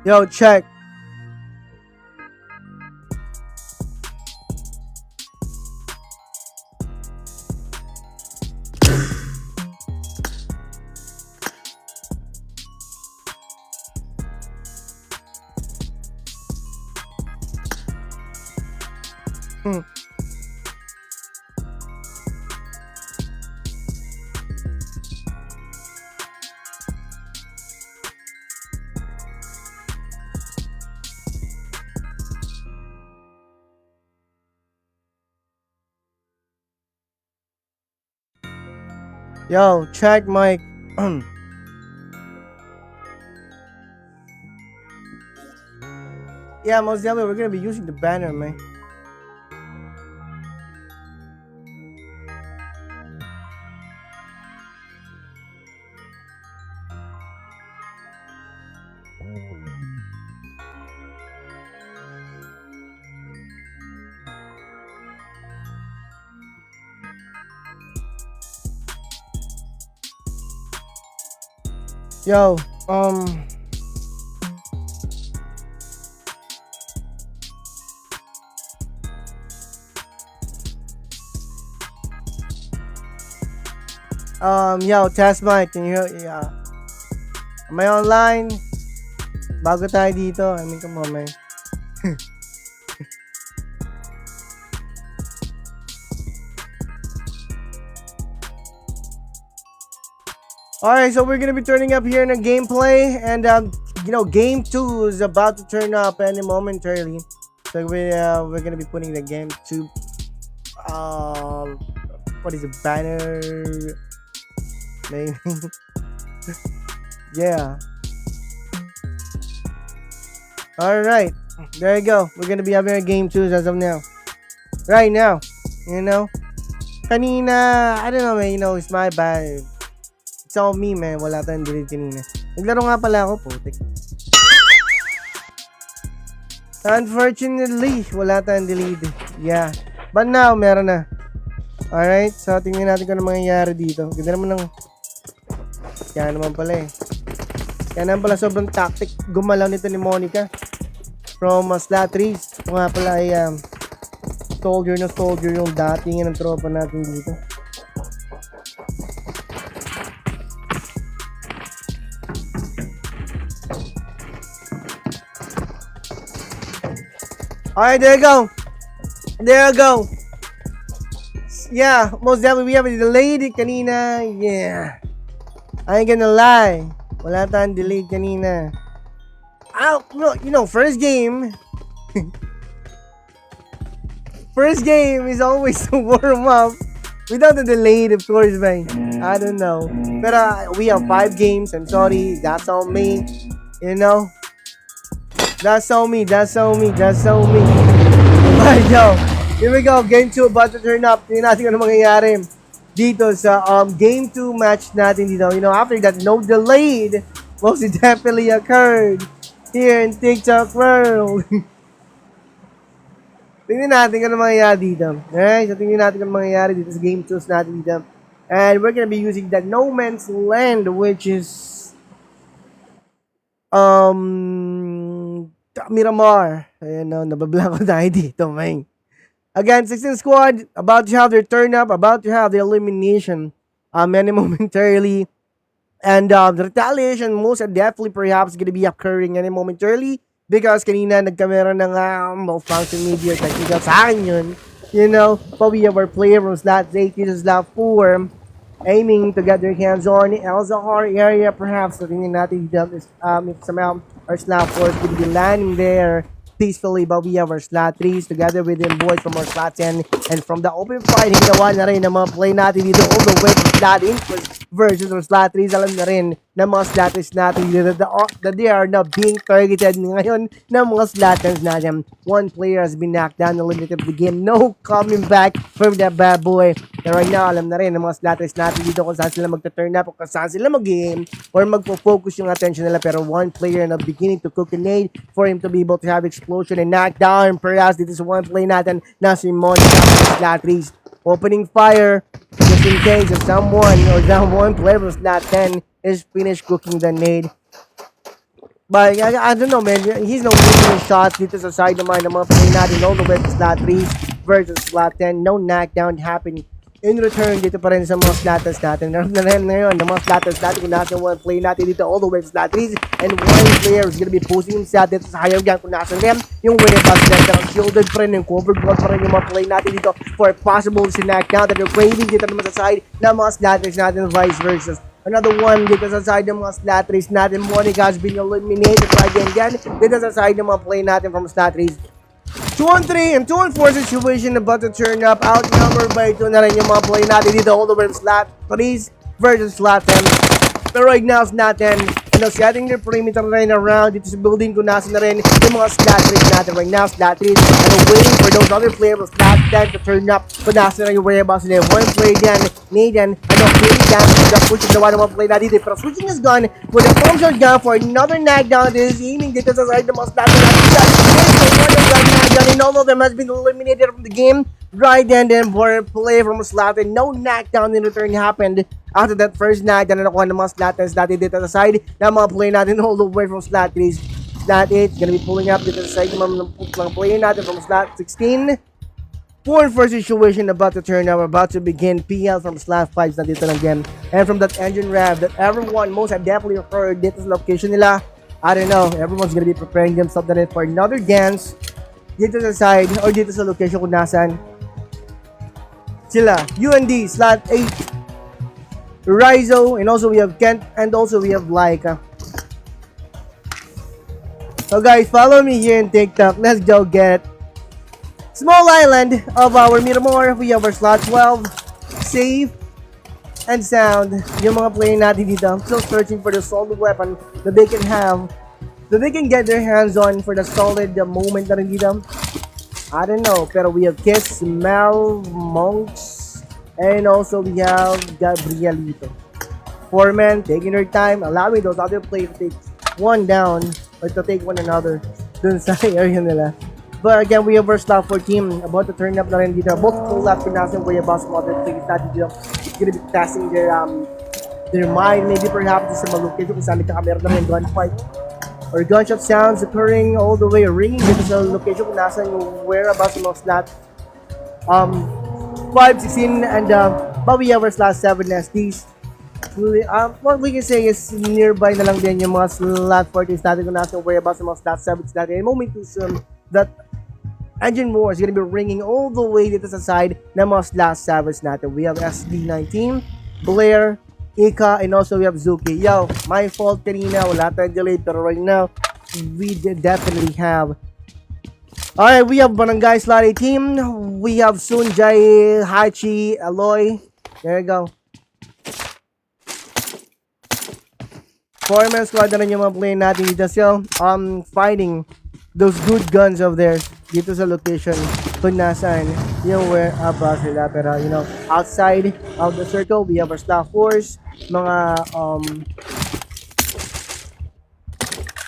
Yo, check. Yo, check mic. Yeah, most definitely we're gonna be using the banner, man. Yo, yo, test mic, can you hear? Yeah. Am I online? Bago tayo dito. I mean, come on, man. Alright, so we're gonna be turning up here in a gameplay, and you know, game 2 is about to turn up any momentarily. So we're gonna be putting the game 2 what is it, banner maybe. Yeah. Alright, there you go. We're gonna be having a game 2 as of now. Right now. You know? Kanina, I don't know, man, you know, it's my bad. It's all me, man. Wala tayong delete kanina. Naglaro nga pala ako, putik. Unfortunately, wala tayong delete. Yeah. But now, meron na. Alright, so tingnan natin kung ano mangyayari dito. Ganda naman ng... Kaya naman pala eh. Kaya naman pala sobrang tactic gumalaw nito ni Monica. From 𝗙𝗦𝗔𝗡𝗘𝗧. Ito nga pala ay soldier na soldier yung dating ng tropa natin dito. Alright, there you go. There you go. Yeah, most definitely we have a delayed kanina. Yeah. I ain't gonna lie. Wala tayong delayed kanina. You know, first game. First game is always to warm up. Without the delayed, of course, man. I don't know. But we have 5 games. I'm sorry. That's on me. You know? That's on me. That's on me. That's on me. Alright, yo. Here we go. Game 2 about to turn up. Tingnan natin ano mangyayari dito sa game 2 match natin dito. You know, after that, no delayed most definitely occurred here in TikTok world. Tingnan natin ano mangyayari dito. Alright, so tingnan natin ano mangyayari dito sa game 2 natin dito. And we're gonna be using the No Man's Land, which is Miramar. Ayan na, nabablanko tayo dito, man. Again, 16 squad, about to have their turn up, about to have the elimination any momentarily. And the retaliation most definitely perhaps gonna be occurring any momentarily because kanina nagkamera ng malfunction media technical sa akin yun. You know, but we have our player from slot 8 to slot 4 aiming to get their hands on the ZZYPEXX area perhaps. So tingnan natin if somehow our slot 4 is going to be landing there peacefully, but we have our slot 3s together with them boys from our slot 10, and from the open fight, hinawa na rin ng mga play natin dito all the way from slot 8 versus our slot 3s. Alam na rin ng mga slotters natin dito that they are now being targeted ngayon ng mga slotters natin. One player has been knocked down, eliminated the game. No coming back from that bad boy. And right now, alam na rin ng mga slotters natin dito kung saan sila magta-turn up o kung saan sila mag-game or magpo-focus yung attention nila. Pero one player na beginning to cook a nade for him to be able to have explosion and knock down. Perhaps this is one play natin na si Monica slot 3s opening fire just in case if someone or that one player was slot 10 is finished cooking the nade. But I don't know, man. He's no missing shots dito sa side naman ng mga play natin. All the way to slot 3 versus slot 10. No knockdown happening. In return, dito pa rin sa mga slotters natin. Naroon na rin ngayon ng mga slotters natin kung natin one play natin dito all the way to slot 3. And one player is gonna be posing himself dito sa higher ground kung nasan rin. Yung 𝗦𝗘𝗡𝗔𝗡𝗘𝗧 shielded pa rin, yung covered blood pa rin yung mga play natin dito for possible knockdown that you're craving dito naman sa side ng mga slotters natin vice versa. Another one dito sa side ng mga slot 3s natin. Monica has been eliminated again dito sa side ng mga play natin from slot 3s. 2-on-3 and 2-on-4 situation about to turn up. Outnumbered by 2 na rin yung mga play natin dito all the way from slot 3s versus slot 10. Pero right now, slot 10, setting their perimeter rin around dito sa building kung nasa na rin yung mga slot 3s natin. Right now, slot 3s and waiting for those other players of slot 10 to turn up kung nasa na rin yung 𝗦𝗘𝗡𝗅𝗧𝗥 nila. One play again, Nathan, really damage the pushing nawa ng mga play natin dito. Pero switching his gun with a bomb shot gun for another knockdown. This is aiming dito sa side ng mga slot 10 and all of them has been eliminated from the game. Right then for a play from slot and no knockdown in return happened after that first knockdown na nakuha ng mga slotters natin dito sa side na mga play natin all the way from slot 3. Slot 8 is gonna be pulling up dito sa side ng mga play natin from slot 16. 4-on-4 situation about to turn up, about to begin. PL from slot 5 na dito ng game. And from that engine rev that everyone most have definitely heard dito sa location nila. I don't know, everyone's gonna be preparing themselves for another dance dito sa side or dito sa location kung nasan sila. UND slot 8, Rizzo, and also we have Kent, and also we have Laika. So guys, follow me here in TikTok. Let's go get small island of our Miramar. We have our slot 12, safe and sound. Yung mga play natin dito, I'm still searching for the solid weapon that they can have, that they can get their hands on for the solid moment na rin dito. I don't know, pero we have Kiss, Mel, Monks, and also we have Gabrielito. 4 men taking their time, allowing those other players to take one down or to take one another dun sa area nila. But again, we have our slot 14 about to turn up na rin dito. Both full lap pinasang 𝗦𝗘𝗡𝗅𝗧𝗥 other players natin dito. It's gonna be testing their mind, maybe perhaps sa mga location kung saan nagkakamera na rin gunfight or gunshot sounds occurring all the way ringing dito sa location kung nasa yung whereabouts ng mga slot 5, 16, and but we have our slot 7 SDs. What we can say is nearby na lang din yung mga slot 40s natin kung nasa yung whereabouts ng mga slot 7s natin. And moment too soon that engine war is gonna be ringing all the way dito sa side ng mga slot 7s natin. We have SD19, Blair, Ika, and also we have Zuki. Yo, my fault kanina, wala tayong delayed, pero right now, we definitely have. Alright, we have Barangay slot 18. We have Sunjay, Hachi, Aloy. There you go. 4-man squad na rin yung mga play natin dito. So, fighting those good guns of theirs dito sa location kung nasaan yung whereabouts sila. Pero, you know, outside of the circle, we have our slot 4s, mga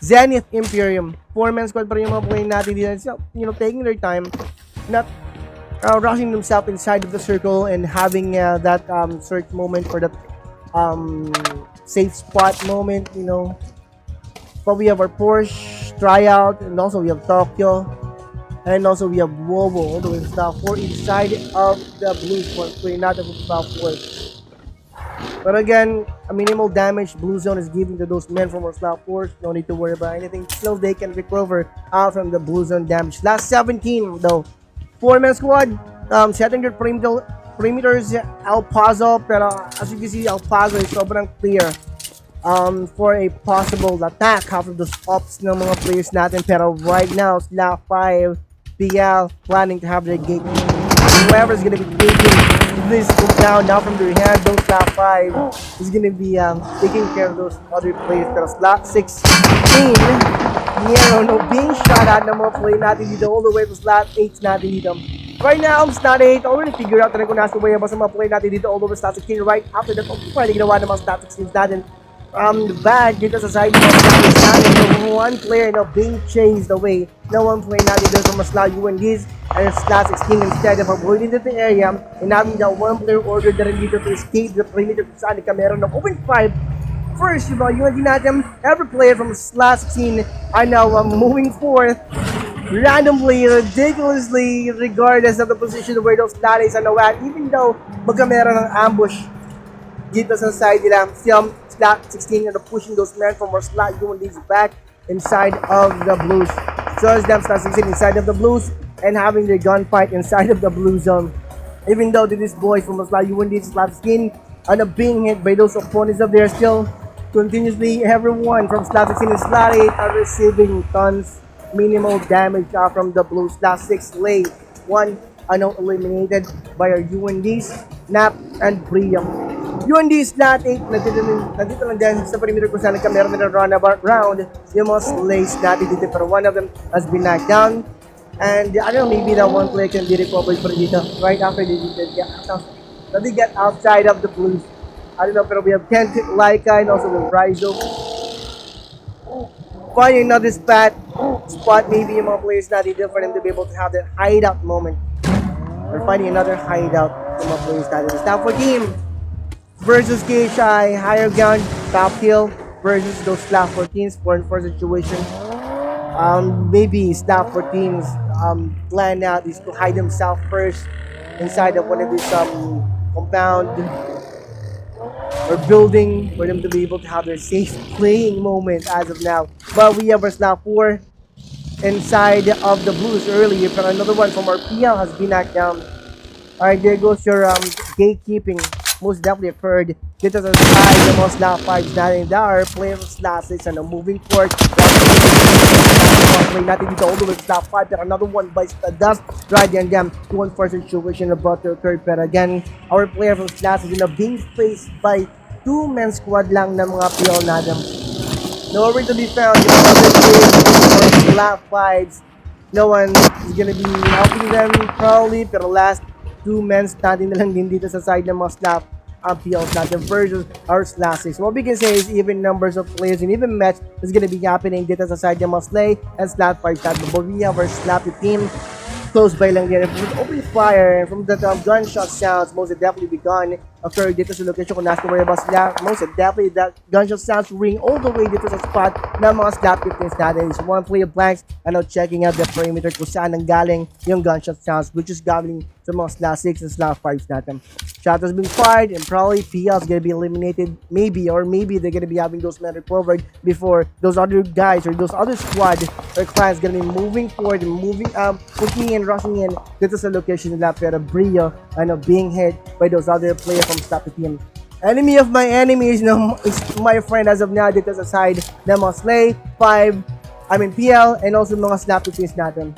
Zenith, Imperium. 4-man squad pa rin yung mga play natin dito. So, you know, taking their time, not rushing themselves inside of the circle and having that search moment for that safe spot moment, you know. But we have our Porsche tryout, and also we have Tokyo, and also we have Volvo all the way to slot 4 inside of the blue spot, play not the slot 4. But again, a minimal damage blue zone is given to those men from our slot 4. No need to worry about anything. Still, they can recover out from the blue zone damage. Last 17 though. 4-man squad, setting their perimeters El Paso, pero as you can see, El Paso is sobrang clear for a possible attack after those ops ng mga players natin. Pero right now, slot 5, PL planning to have their gate. Whoever's gonna be taking this down now from their hand, those slot 5 is gonna be taking care of those other players. Pero slot 16, no being shot at ng mga play natin dito all the way to slot 8 natin dito. Right now, slot 8 already figured out na rin kung nasa way ba sa mga play natin dito all over slot 16. Right after that, pwede ginawa ng mga slot 16 natin. The bag dito sa side ng one player now being chased away. No one play natin dito sa slot UNDs and slot 16 instead of avoiding the area and having that one player order na rin dito to escape the perimeter kung saan ka meron ng open 5 First, yung mga UND natin, every player from last 16 are now moving forth randomly, ridiculously, regardless of the position where those lallies are at. Even though magka meron ng ambush dito sa side nila, still slot 16 are pushing those men from our slot UNDs back inside of the blues. So as them slot 16 inside of the blues and having their gunfight inside of the blue zone. Even though these boys from slot UNDs slot 16 are not being hit by those opponents of theirs, still continuously everyone from slot 16 and slot 8 are receiving tons minimal damage from the blue. Slot 6 lay one eliminated by our UNDs, NAP and PRIUM. UNDs slot 8 nandito lang din sa perimeter kung saan meron nila runabout round. Yung mga slays natin dito, pero one of them has been knocked down. And I don't know, maybe that one player can be recovered for dito right after they get outside of the blues. I don't know, pero we have 𝗙𝗘𝗔𝗥 and also with Rizzo. Finding another spot, maybe yung mga players natin dito for them to be able to have that hideout moment. We're finding another hideout for mga players natin. Stop for team versus KSI, higher ground, top hill versus those slap 14s for situation. Maybe slap 14s plan out is to hide themselves first inside of one of these compound or building for them to be able to have their safe playing moment as of now. But we have our slap 4 inside of the blues earlier, but another one from our PL has been knocked down. Alright, there goes your gatekeeping. Most definitely occurred dito sa side ng mga slot 5s natin. There are players of slot 6 and moving forward. Play natin dito all the way to slot 5, pero another one bites the dust. Right and them, 2-1 situation about to occur. Pero again, our player from slot 6 is being faced by 2-man squad lang ng mga PL natin. Nowhere to be found. Yung other players for slot 5s. No one is gonna be helping them probably, pero last 2 men natin na lang din dito sa side ng mga slap PLs natin versus our slot 6. What we can say is even numbers of players and even match is gonna be happening dito sa side ng mga slay and slot 5 natin. But we have our slap team close by lang din. From the open fire, from the gunshot sounds, most definitely begun occur dito sa location kung nasa worry about sila. Most definitely that gunshot sounds ring all the way dito sa spot ng mga slap 15s natin. So one player blanks and now checking out the perimeter kung saan ang galing yung gunshot sounds, which is galing sa mga slot 6 and slot 5s natin. Shot has been fired and probably PL is gonna be eliminated, maybe, or maybe they're gonna be having those men recovered before those other guys or those other squad or clans gonna be moving forward and moving pushing and rushing in dito sa location nila, pero Brio being hit by those other players from slap team. Enemy of my enemy is my friend as of now dito sa side ng mga slay 5, PL and also mga slap teams natin.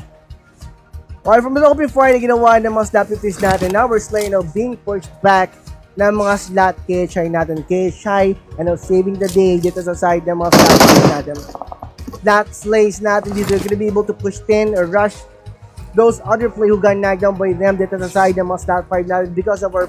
Alright, from the open fire na ginawa ng mga slap teams natin, now we're slaying being pushed back ng mga slot KSI natin. KSI saving the day dito sa side ng mga slap teams natin. Slot slays natin dito, gonna be able to push 10 or rush those other play who got knocked down by them dito sa side ng mga slot 5 natin because of our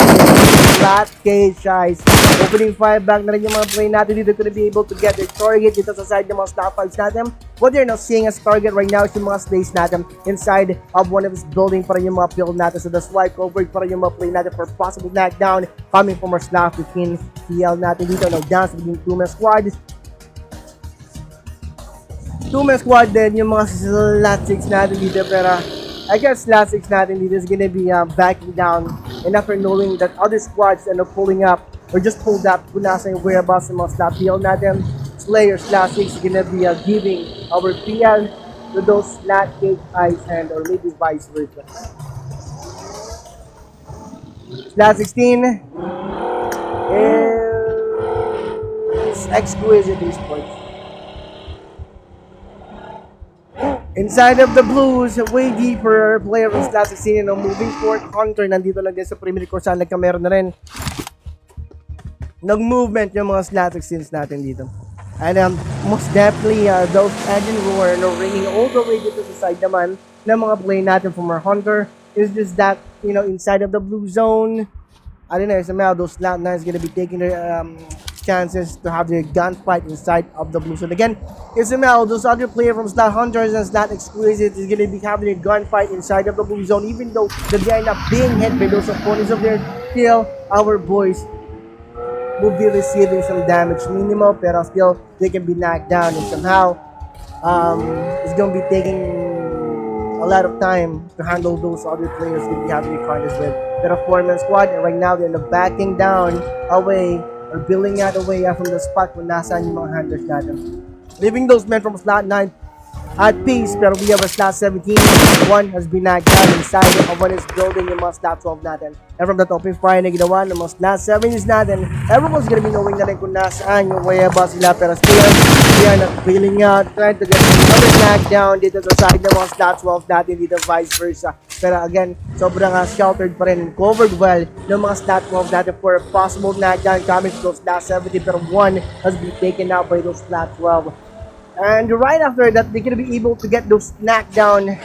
slot KSIs. Opening 5 back na rin yung mga play natin dito, gonna be able to get their target dito sa side ng mga slot 5s natin. What they're not seeing as target right now is yung mga slays natin inside of one of this building para yung mga build natin. So that's why covered para yung mga play natin for possible knockdown coming from our slot 15 PL natin dito. Now down between 2-man squad. 2-man squad din yung mga slot 6 natin dito, pero I guess slot 6 natin dito is gonna be backing down, and after knowing that other squads end up pulling up or just pulled up kung nasa yung whereabouts ng mga slot PL natin, Slayer slot 6 is gonna be giving our PL to those slot 8 eyes and or maybe vice versa. Slot 16 is exquisite esports. Inside of the blues, way deeper player from slot 16 moving forward. Hunter nandito lang din sa perimeter kung saan nagkamera na rin nag-movement yung mga slot 16s natin dito. And most definitely those engine roar ringing all the way dito sa side naman ng mga play natin from our Hunter is just that inside of the blue zone. I don't know, somehow those slot 9s gonna be taking their chances to have their gunfight inside of the blue zone. Again, it's somehow those other players from slot hunters and slot exquisite is gonna be having a gunfight inside of the blue zone, even though they end up being hit by those opponents of their still our boys will be receiving some damage minimal, pero still they can be knocked down, and somehow it's gonna be taking a lot of time to handle those other players that we have to be contest with. Pero 4-man squad, and right now they're backing down away or billing out away from the spot kung nasaan yung mga handlers natin. Leaving those men from slot 9 at peace, pero we have a slot 17. One has been knocked down inside of one is building yung mga slot 12 natin. And from that open fire na ginawa ng mga slot 7s natin, everyone's gonna be knowing na rin kung nasaan yung whereabouts sila, pero still, we are not feeling out, trying to get another knockdown dito sa side ng mga slot 12 natin dito, vice versa. Pero again, sobrang sheltered pa rin, covered well ng mga slot 12 natin for a possible knockdown coming to those slot 70, pero one has been taken out by those slot 12. And right after that, they're gonna be able to get those knockdown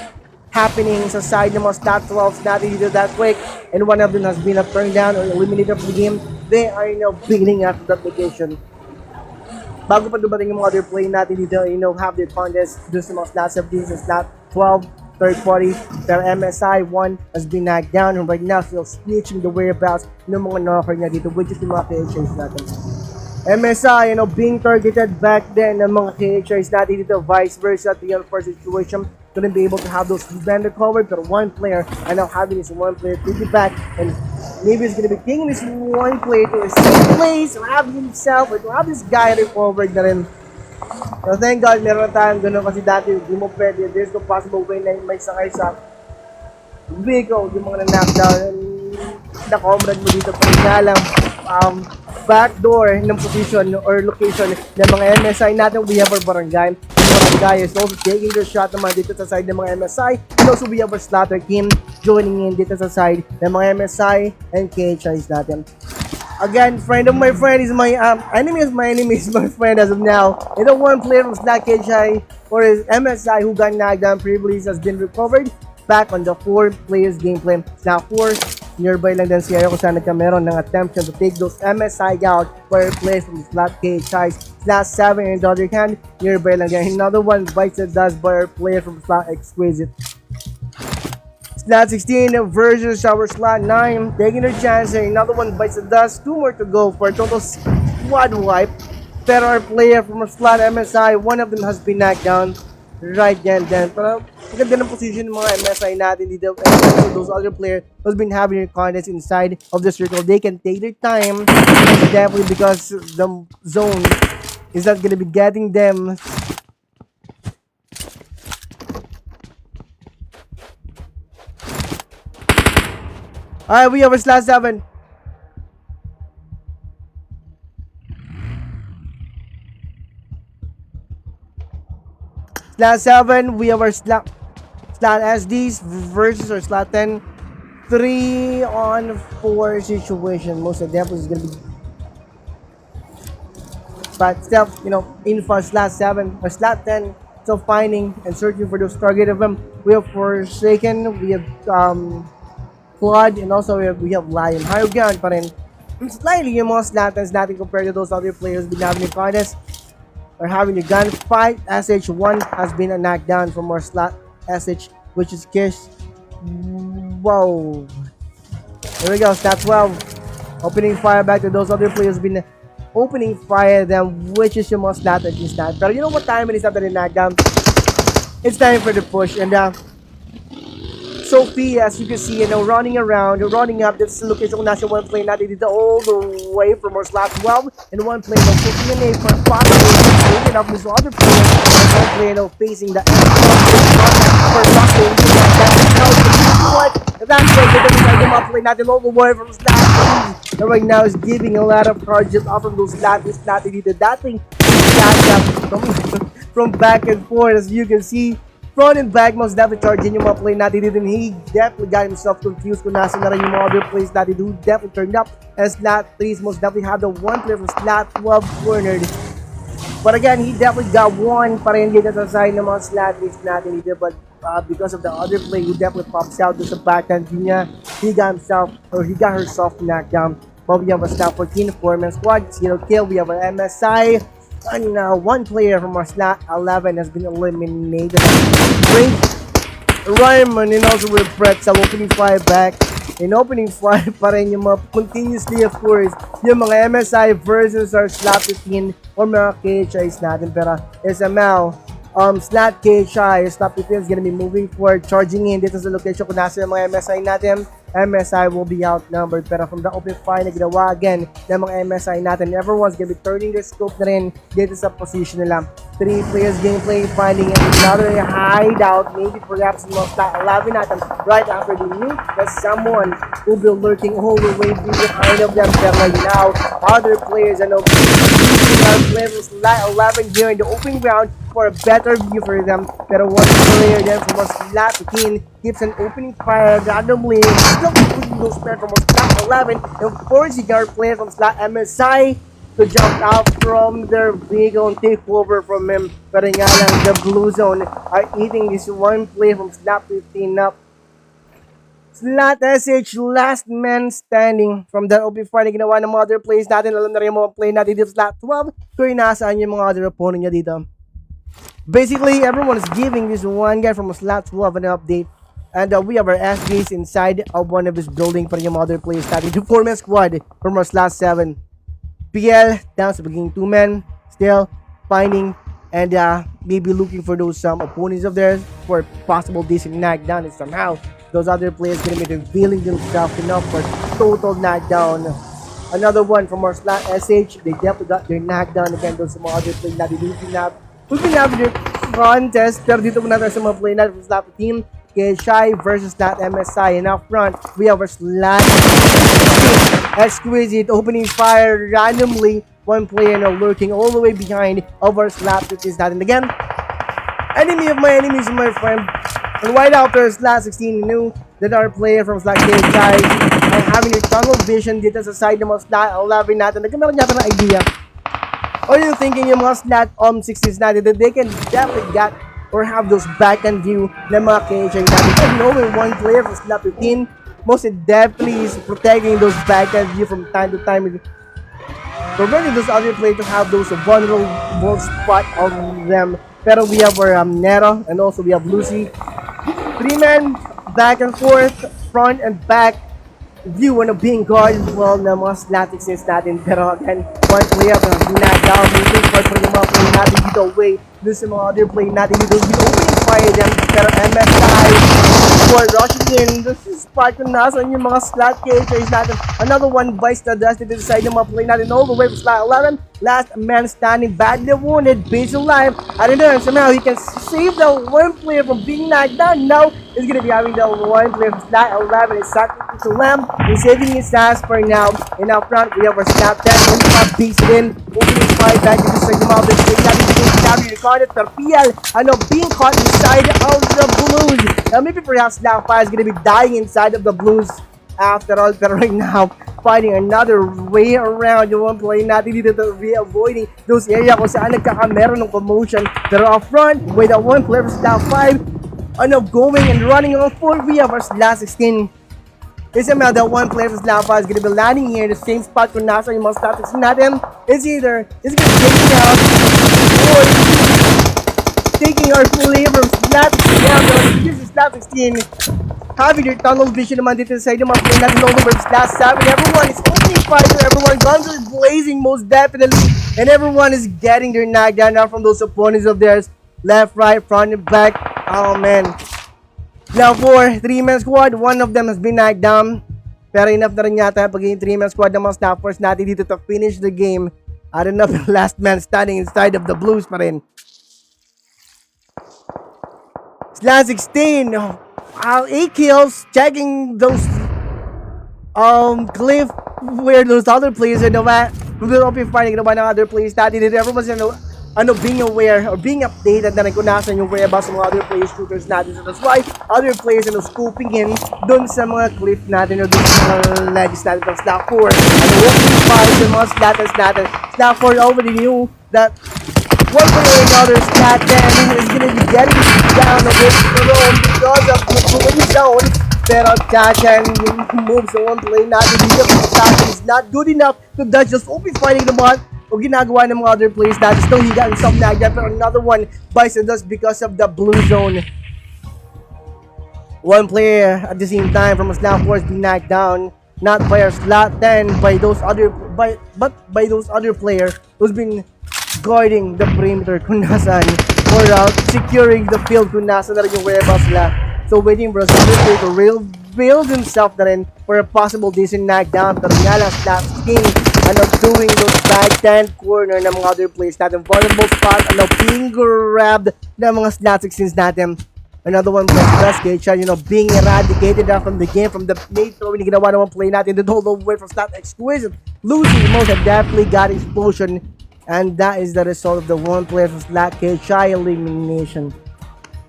happening sa side ng mga slot 12s natin dito that quick, and one of them has been turned down or eliminated from the game. They are beating after that location. Bago pa dumating yung mga other play natin dito, have their contest dun sa mga slot 17 and slot 12 third party, pero MSI 1 has been knocked down, and right now still snitching the whereabouts ng mga knocker niya dito, which is yung mga KHAs natin. MSI, being targeted back then ng mga KHAs natin dito, vice versa, the first situation, couldn't be able to have those defender covered, but one player, and now having this one player to be back, and maybe he's gonna be taking this one player to his place, or have himself, or to have this guy recovered na rin. So thank God, meron tayong ganun kasi dati, di mo pwede, there's no possible way na may sakay sa vehicle, yung mga na-knockdown, na-comrade mo dito, pero nga lang, backdoor ng position or location ng mga MSI natin. We have our barangay. Barangay is also taking their shot naman dito sa side ng mga MSI. And also we have our slaughter team joining in dito sa side ng mga MSI and KHIs natin. Again, friend of my friend is my enemy is my enemy is my friend as of now. And the one player from Slack KHI or his MSI who got knocked down previously has been recovered back on the 4 players gameplay. Now 4 nearby lang din siya kung saan nagkameron ng attempt to take those MSI out where plays from slot KHIs. Slot 7 in the other hand, nearby lang din. Another one bites it does by our player from slot Exquisite. Slot 16 versus our slot 9, taking their chance. Another one bites the dust. 2 more to go for a total squad wipe. Pero our player from our slot MSI, one of them has been knocked down right then. Pero maganda ng position ng mga MSI natin dito. And those other players who's been having their contest inside of the circle, they can take their time. Definitely because the zone is not gonna be getting them. Alright, we have a slot 7. Slot 7, we have our slot SDs versus our slot 10. 3 on 4 situation. Most of them is gonna be, but still, in for slot 7 or slot 10, still finding and searching for those target of them. We have Forsaken, we have Quad, and also we have Lion. Higher ground pa rin. Slightly yung mga slot 10s natin compared to those other players been having the contest or having the gunfight. SH1 has been knocked down from our slot SH, which is Kish. Whoa. Here we go, slot 12. Opening fire back to those other players been opening fire them, which is yung mga slot at least not. Pero you know what time it is after the knockdown? It's time for the push, and Sophie, as you can see, running around, running up. This location kung nasa one play natin dito all the way from our slot 12, and one play pushing an A for possibly taking up this other player, and one play facing the for possibly what? That's right, the play natin all the way from slot 3. And right now is giving a lot of charges off from those slats natin dito. Dating from back and forth, as you can see. Front and back, most definitely charging yung mga play natin dito. And he definitely got himself confused kung nasa na rin yung mga other plays natin who definitely turned up. And slot 3 most definitely had the one player from slot 12 cornered. But again, he definitely got one pa rin dito sa side ng mga slot plays natin dito. But because of the other play, who definitely pops out to sa backhand niya, he got himself, or he got herself knocked down. But we have a slot 14, 4-man squad, 0 kill. We have an MSI. And one player from our slot 11 has been eliminated. Great Ryman, and also with Pretzel opening fire back in opening 5 pa rin yung mga continuously, of course, yung mga MSI versus our slot 15 or mga KHIs natin. Pero SML, slot KHI, slot 15 is gonna be moving forward, charging in dito sa location kung nasa yung mga MSI natin. MSI will be outnumbered, pero from the open fire na ginawa again ng mga MSI natin, everyone's gonna be turning their scope na rin dito sa position nila. 3 players gameplay, finding another hideout, maybe perhaps in most 11 natin right after the nuke, that someone will be lurking all the way behind of them. Pero right now, other players are now players 11 here in the opening round for a better view for them. Pero one player then from slot 15 keeps an opening fire randomly, still including those players from slot 11, and forcing our player from slot MSI to jump out from their vehicle and take over from him. Pero nga lang, the blue zone are eating this one player from slot 15 up. Slot SH, last man standing from the open fire na ginawa ng mga other plays natin. Alam na rin yung mga play natin dito slot 12 kung nasaan yung mga other opponent niya dito. Basically, everyone is giving this one guy from slot 12 an update. And we have our SJs inside of one of his building para yung other players natin. The 4-man squad from our slot 7. PL down sa beginning 2 men, still finding and maybe looking for those opponents of theirs for possible decent knockdown, and somehow those other players gonna be revealing themselves enough for total knockdown. Another one from our slot SH, they definitely got their knockdown again. Those some other players na we've been having their contest, pero dito muna tayo sa mga play natin from slot team. KSHI versus slot MSI, and up front we have our slot Exquisite opening fire randomly, one player now lurking all the way behind of our slot, which is that. And again, enemy of my enemies, my friend. And right after slot 16 knew that our player from slot KSHI and having a tunnel vision dito sa side ng mga slot 11 natin, nagkameron niya ng idea. Or you thinking yung mga slot 16s natin that they can definitely get or have those backhand view ng mga KHI natin. And knowing one player from slot 15 most definitely is protecting those backhand view from time to time, preventing those other players to have those vulnerable spot on them. Pero we have our Nero, and also we have Lucy. 3-man back and forth, front and back view on being guarded well ng mga slot 16s natin. Pero again, one player knocked down, moving forward for yung mga play natin dito away. Doon sa mga other play natin dito, we opening fire them. Pero MSI for rushing in. This is part kung nasan yung mga slot KHIs natin. Another one bites the dust to the side ng mga play natin all the way from slot 11. Last man standing, badly wounded, base alive. I don't know, somehow he can save the one player from being knocked down. Now he's gonna be having the one player from slot 11. It's sacrificing to Lamb. He's saving his ass for now. And up front, we have our slot 10. Only not beats it in. Opening fire back to the side of the play natin. Pero PL, being caught inside of the Blues. Now maybe perhaps slot 5 is gonna be dying inside of the Blues after all, pero right now finding another way around yung one play natin dito to be avoiding those area kung saan nagkakameron ng commotion. Pero up front with a one player for slot 5 going and running on full, we have our slot 16. It's about that one player for slot 5 is gonna be landing here in the same spot kung nasa yung mga slot 16 natin. It's either it's gonna be taking out or taking our player from slot 16 down. This is slot 16 having their tunnel vision naman dito sa side ng mga play natin all over slot 7. Everyone is opening fire, everyone guns are blazing most definitely, and everyone is getting their knockdown now from those opponents of theirs. Left, right, front, and back. Oh man. Now for 3-man squad, one of them has been knocked down. Pero enough na rin yata pagiging 3-man squad ng mga snappers natin dito to finish the game. I don't know if the last man standing inside of the Blues pa rin. Slot 16. 8 kills, checking those cliff where those other players are naman. We will be finding naman ng other players natin. Everyone's being aware or being updated na rin kung nasan yung whereabouts sa mga other players shooters natin. So that's why other players are scooping in dun sa mga cliff natin o dun sa mga ledges natin from slot 4. And walking by sa mga slotters natin. Slot 4 already knew that one way or another, slot 10 is going to be getting down a bit because of the blue zone. Pero Chachen moves sa one play natin dito. Chachen is not good enough to dodge just open fighting the bot o ginagawa ng mga other players natin. Still he got himself nagged, pero another one bites the dust because of the blue zone. one player at the same time from a slot 4 is being knocked down, not by a slot 10, by those other player who's been guarding the perimeter kung nasaan, or securing the field kung nasa na rin yung whereabouts nila. So waiting for a player to build himself na rin for a possible decent knockdown. Pero nga lang slot skin, doing those back 10 corner ng mga other players natin. Vulnerable spot, being grabbed ng mga slot 16s natin. Another one plus 𝗙𝗘𝗔𝗥, being eradicated from the game, from the late throw. Hindi ginawa naman play natin. The whole way from slot exquisite. Losing most and definitely got explosion. And that is the result of the one player from slot 𝗙𝗘𝗔𝗥 elimination.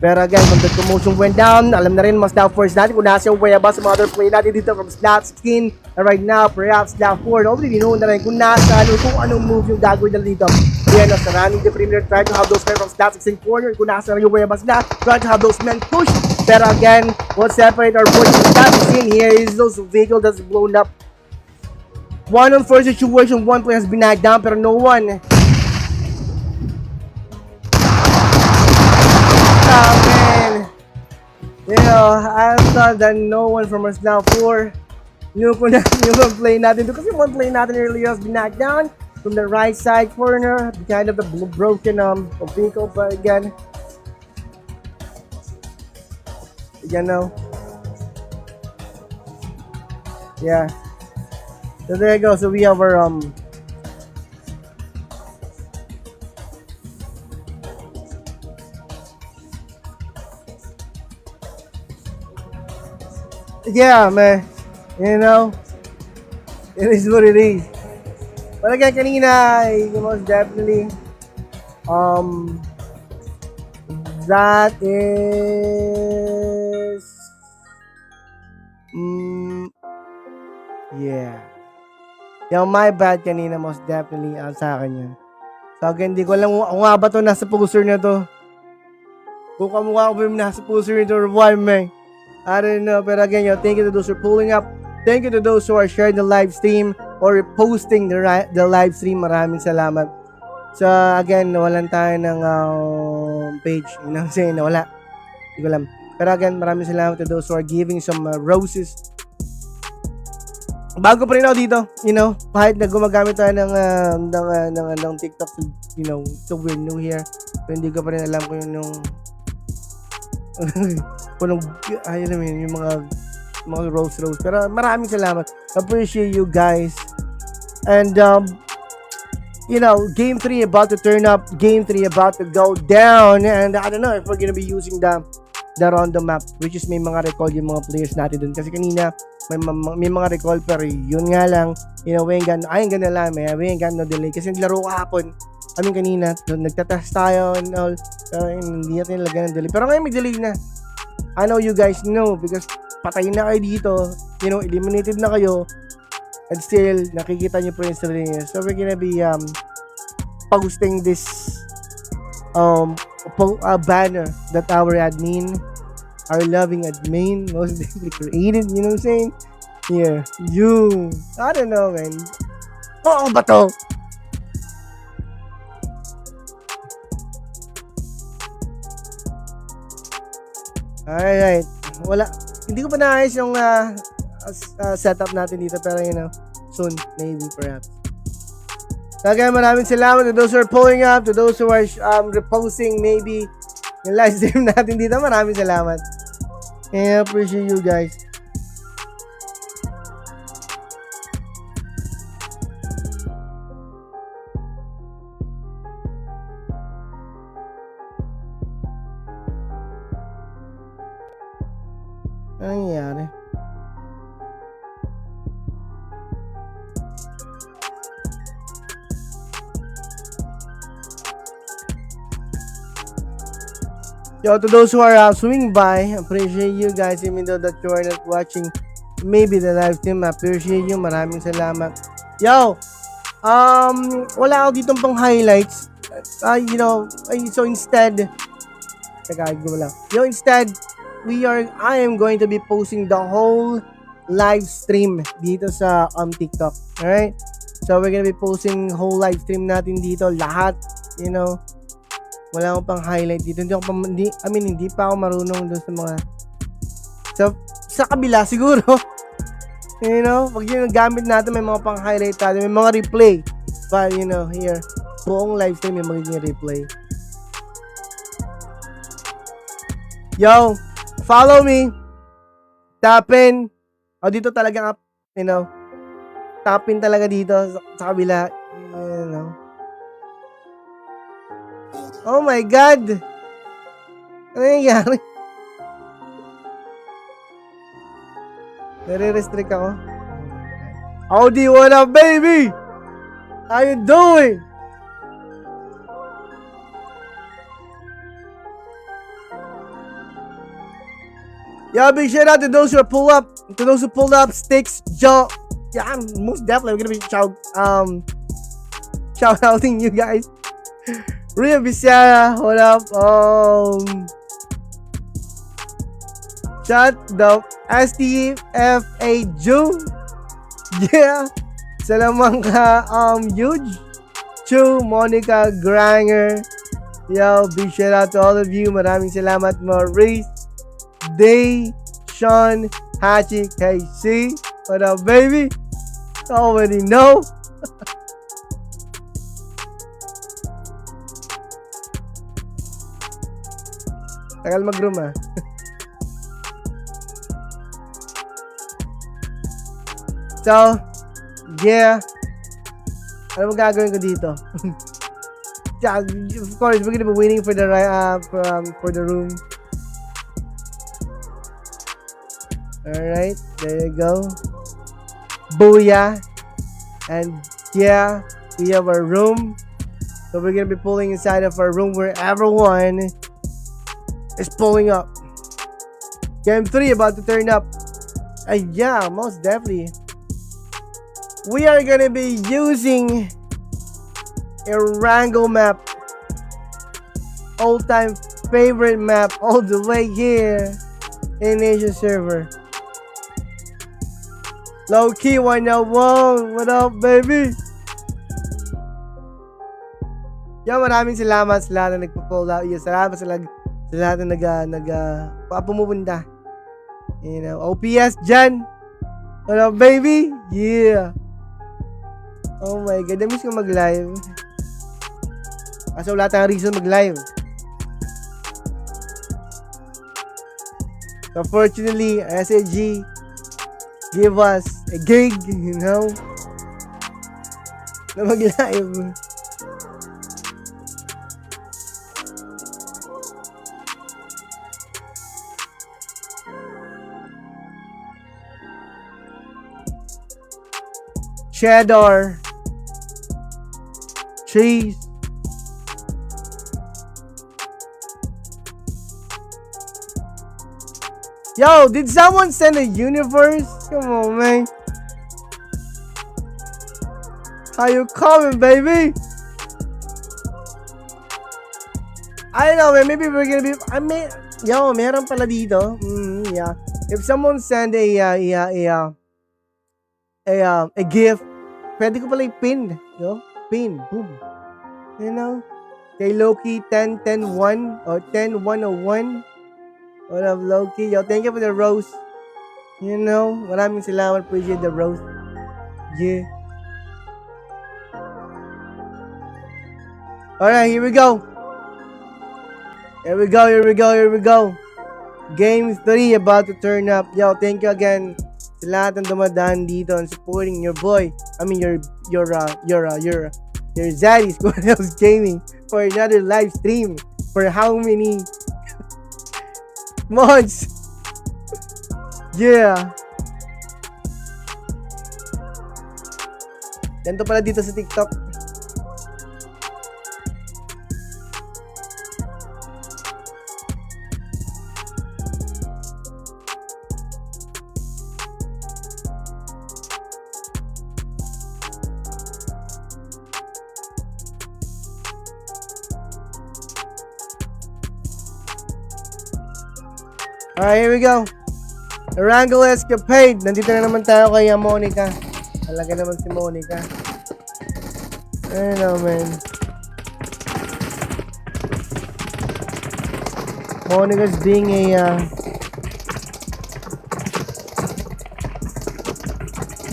Pero again, when the commotion went down, alam na rin mga slot 4s natin kung nasa yung whereabouts sa mga other play natin dito from slot 16. And right now, perhaps slot 4, already know na rin kung nasa kung anong move yung gagawin na dito. Yan, surrounding the perimeter, trying to have those men from slot 16 corner, kung nasa yung whereabouts na, trying to have those men push. Pero again, what separate our boys from slot 16 here is those vehicle that's blown up. 1-on-4 situation, one player has been knocked down, pero no one. Oh man, I thought that no one from us now 4 knew kung yung play natin doon, kasi one play natin earlier has been knocked down from the right side corner, kind of the broken vehicle. But again, yeah. So there you go. So we have our yeah, man. It is what it is. But again, kanina, most definitely, that is, yeah. My bad kanina, most definitely, sa akin yun. So again, di ko alam kung nga ba ito nasa poster na to. Kung kamukha ko ba yung nasa poster nito or why, man. I don't know, but again, thank you to those who are pulling up. Thank you to those who are sharing the live stream or posting the live stream. Maraming salamat. So again, nawalan tayo ng page. You know what I'm saying? Nawala. Hindi ko alam. Pero again, maraming salamat to those who are giving some roses. Bago pa rin ako dito, kahit na gumagamit tayo ng TikTok, so we're new here. So hindi ko pa rin alam kung yung yung mga rose. Pero maraming salamat. Appreciate you guys. And game 3 about to turn up, game 3 about to go down, and I don't know if we're gonna be using the random map, which is may mga recall yung mga players natin dun. Kasi kanina may mga recall, pero yun nga lang, we ain't gonna lie, man, we ain't got no delay. Kasi naglaro kahapon, kanina, nagtatest tayo and all, hindi natin nilagyan ng delay. Pero ngayon may delay na. I know you guys know, because patay na kayo dito, eliminated na kayo, and still, nakikita nyo po yung story niya. So we're gonna be posting this banner that our admin, our loving admin, most definitely created, you know what I'm saying? Yeah, I don't know, man. Oo ba to? Alright. Wala. Hindi ko pa naayos yung setup natin dito, pero soon, maybe, perhaps. Again, maraming salamat to those who are pulling up, to those who are reposting maybe yung live stream natin dito. Maraming salamat. I appreciate you guys. Ano nangyayari? Yo, to those who are swinging by, appreciate you guys, even though that you are not watching maybe the live stream, appreciate you, maraming salamat. Yo, wala ako ditong pang highlights, so instead, instead, I am going to be posting the whole live stream dito sa TikTok, alright? So we're gonna be posting whole live stream natin dito, lahat, wala akong pang highlight dito. Hindi pa ako marunong doon sa mga Sa kabila siguro. You know, pag yung gamit natin, may mga pang-highlight tayo, may mga replay. But, you know, here, buong live stream yung magiging replay. Yo, follow me. Tap in. Dito talaga, you know, tap in talaga dito sa kabila. You know. Oh my God. Ano nangyayari? Nare-restrict ako. Howdy, what up, baby? How you doing? Yeah, big shout out to those who pulled up sticks, Joe. Yeah, I'm most definitely gonna be shout outing you guys. Ria Bisara, what up? Chat the 𝗙𝗢𝗢𝗘𝗧𝗥. Yeah. Salamangka huge. Monica Granger. Yo, big shout out to all of you. Maraming salamat, Maurice. Day, Sean, Hachi, KC. What up, baby? Already know. Tagal mag-room ah. So, yeah. Ano mo gagawin ko dito? Yeah, of course, we're gonna be waiting for the room. Alright, there you go. Booyah. And yeah, we have our room. So we're gonna be pulling inside of our room where everyone is pulling up. Game 3 about to turn up. Yeah, most definitely. We are gonna be using a Rango map. All-time favorite map all the way here in Asia server. Low-key 101. What up, baby? Yo, maraming salamat sa lahat na nagpo-pull out. Salamat sa lahat na pumupunta. You know, OPS dyan. What up, baby? Yeah. Oh my God, na-miss ko mag-live. Kaso wala tayong reason mag-live. So fortunately, SAG give us a gig, you know, na mag-live. Cheddar. Cheese. Yo, did someone send a universe? Come on, man. How you coming, baby? I don't know, man. Maybe we're gonna be. Yo, meron pala dito. Yeah. If someone send a gift, pwede ko pala i-pin. Yo, pin. Boom. You know? Kay Loki 10-10-1 or 10-101. What up, Loki? Yo, thank you for the rose. You know? Maraming salamat. Appreciate the rose. Yeah. Alright, here we go. Here we go. Game 3 about to turn up. Yo, thank you again sa lahat ng dumadaan dito and supporting your boy. I mean, your Zaddy Squad House Gaming for another live stream for how many months? Yeah. Ganito pala dito sa TikTok. Alright, here we go. 𝗪𝗜𝗡𝗧𝗥. Nandito na naman tayo kay Monica. Talaga naman si Monica. I know, man. Monica's being a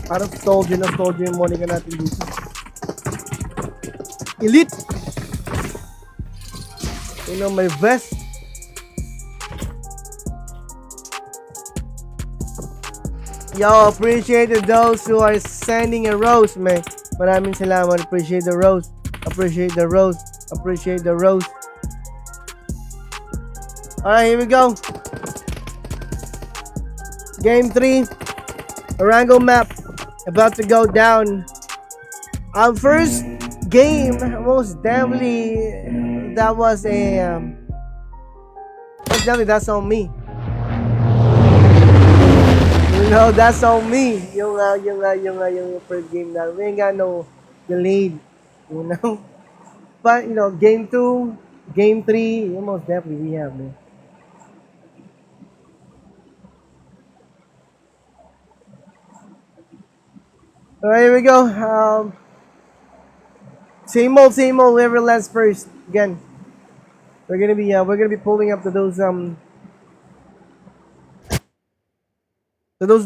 Parang soldier na soldier yung Monica natin dito. Elite! You know, my vest. Yo, appreciate those who are sending a rose, man. Maraming salamat. Appreciate the rose. Appreciate the rose. Appreciate the rose. Alright, here we go. Game 3. Barangay map. About to go down. First game, most definitely, that was a, most definitely, that's on me. You know, that's on me. Yung first game na we ain't got no delayed, you know. But you know, game 2, game 3, most definitely we have, man. Alright, here we go. Same old, whoever lands first. Again, we're gonna be pulling up to those